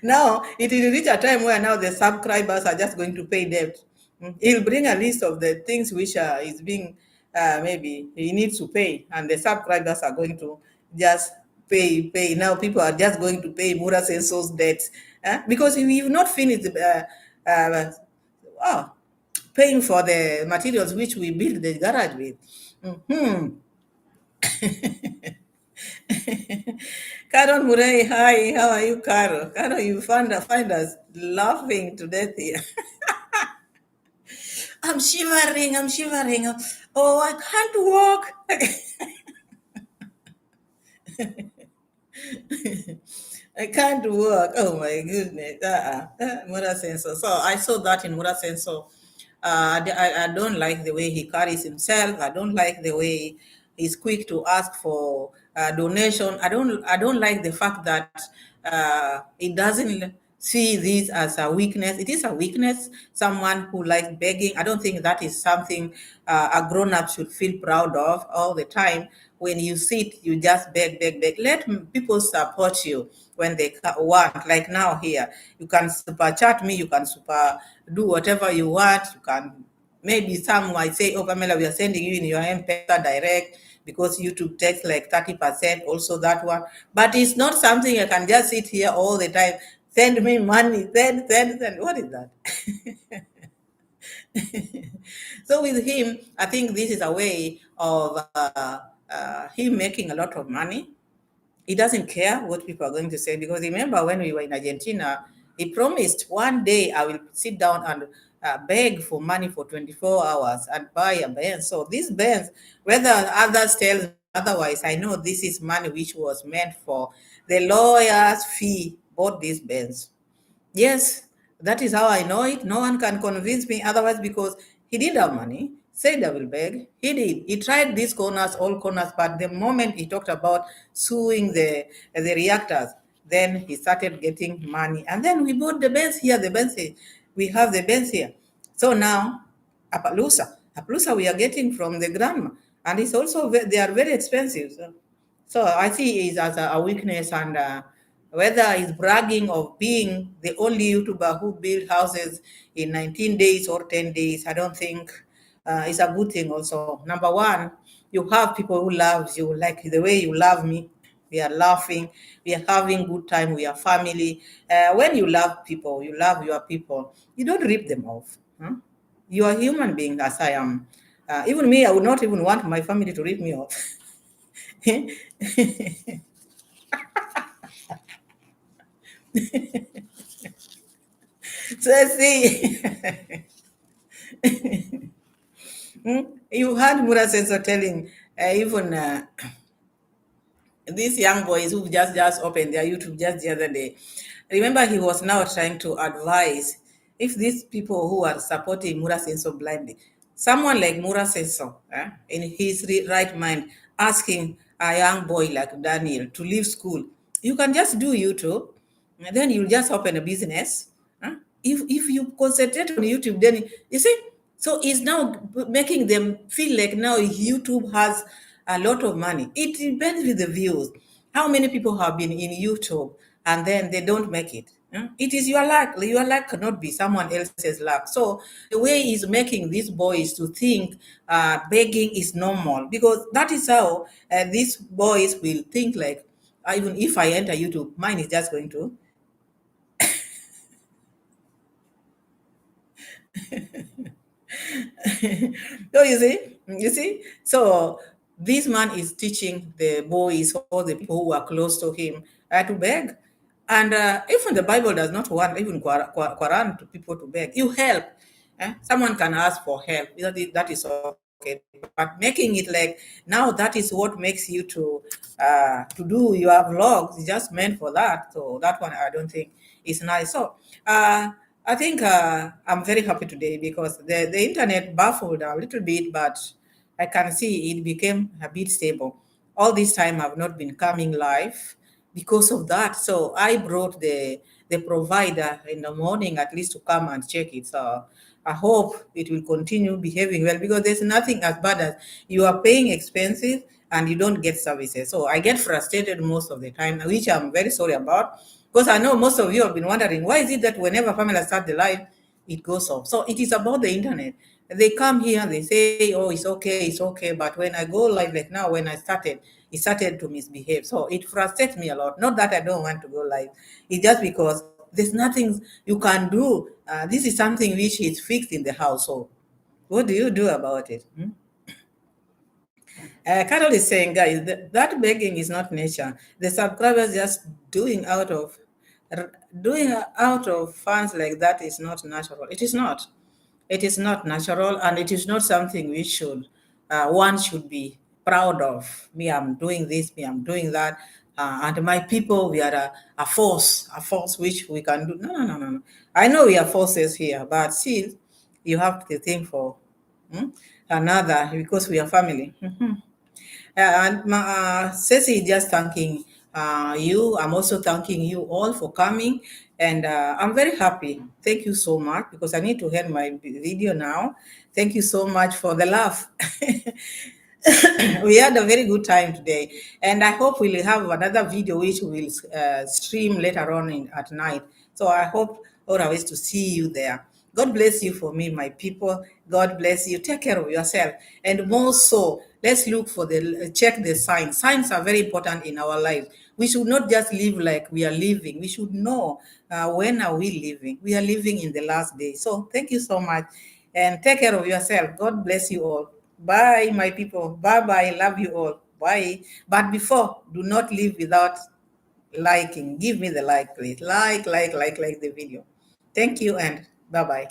now it will reach a time where now the subscribers are just going to pay debt. He'll bring a list of the things which is being maybe he needs to pay, and the subscribers are going to just pay. Now people are just going to pay Mura Senso's debts because we've not finished oh, paying for the materials which we built the garage with. Carol Murray, hi, how are you, Carol? Carol, you find us laughing to death here. I'm shivering, I'm shivering. Oh, I can't walk. I can't walk. Oh my goodness. Mura Senso. So I saw that in Mura Senso. I don't like the way he carries himself. I don't like the way he's quick to ask for donation. I don't like the fact that it doesn't see this as a weakness. It is a weakness. Someone who likes begging, I don't think that is something a grown up should feel proud of all the time. When you sit, you just beg, beg, beg. Let people support you when they want. Like now here, you can super chat me, you can super do whatever you want. You can, maybe some might say, oh, Pamela, we are sending you in your M-Pesa direct because YouTube takes like 30%, also that one. But it's not something I can just sit here all the time. Send me money, send. What is that? So with him, I think this is a way of him making a lot of money. He doesn't care what people are going to say, because remember when we were in Argentina, he promised one day I will sit down and beg for money for 24 hours and buy a Benz. So this Benz, whether others tell me otherwise, I know this is money which was meant for the lawyer's fee, bought this Benz. Yes, that is how I know it. No one can convince me otherwise, because he didn't have money. Said I will beg. He did. He tried these corners, all corners, but the moment he talked about suing the reactors, then he started getting money. And then we bought the Benz here, the Benz here. We have the Benz here. So now, Appaloosa we are getting from the grandma. And it's also, they are very expensive. So I see it as a weakness, and whether he's bragging of being the only YouTuber who built houses in 19 days or 10 days, I don't think it's a good thing also. Number one, you have people who love you like the way you love me. We are laughing, we are having good time, we are family. When you love people, you love your people, you don't rip them off. Huh? You are a human being as I am. Even me, I would not even want my family to rip me off. So see, you heard Mura Senso telling even these young boys who just opened their YouTube just the other day. Remember, he was now trying to advise if these people who are supporting Mura Senso blindly, someone like Mura Senso, in his right mind, asking a young boy like Daniel to leave school, you can just do YouTube, and then you'll just open a business. Huh? If you concentrate on YouTube, then you see, so it's now making them feel like now YouTube has a lot of money. It depends with the views. How many people have been in YouTube and then they don't make it? Huh? It is your luck. Your luck cannot be someone else's luck. So the way is making these boys to think begging is normal, because that is how these boys will think like, even if I enter YouTube, mine is just going to. So so this man is teaching the boys or the people who are close to him to beg. And even the Bible does not want, even Quran, to people to beg. You help. Someone can ask for help. That is okay. But making it like now that is what makes you to do your vlogs, is just meant for that. So that one I don't think is nice. So I think I'm very happy today, because the internet baffled a little bit, but I can see it became a bit stable. All this time I've not been coming live because of that. So I brought the provider in the morning at least to come and check it. So I hope it will continue behaving well, because there's nothing as bad as you are paying expensive and you don't get services. So I get frustrated most of the time, which I'm very sorry about, because I know most of you have been wondering, why is it that whenever Pamela starts the live, it goes off? So it is about the internet. They come here, they say, oh, it's okay. But when I go live, like now, when I started, it started to misbehave. So it frustrates me a lot. Not that I don't want to go live. It's just because there's nothing you can do. This is something which is fixed in the household. What do you do about it? Carol is saying, guys, that begging is not nature. The subscribers just doing out of funds like that is not natural. It is not. It is not natural, and it is not something we should one should be proud of. Me, I'm doing this. Me, I'm doing that. And my people, we are a force which we can do. No. I know we are forces here, but still, you have to think for another, because we are family. And Ceci is just thanking you. I'm also thanking you all for coming, and I'm very happy. Thank you so much because I need to end my video now. Thank you so much for the laugh. We had a very good time today, and I hope we'll have another video which will stream later on at night. So I hope always to see you there. God bless you for me, my people. God bless you. Take care of yourself, and more so, let's look for the check the signs. Signs are very important in our lives. We should not just live like we are living. We should know when are we living. We are living in the last day. So thank you so much, and take care of yourself. God bless you all. Bye, my people. Bye bye. Love you all. Bye. But before, do not leave without liking. Give me the like, please. Like the video. Thank you and bye bye.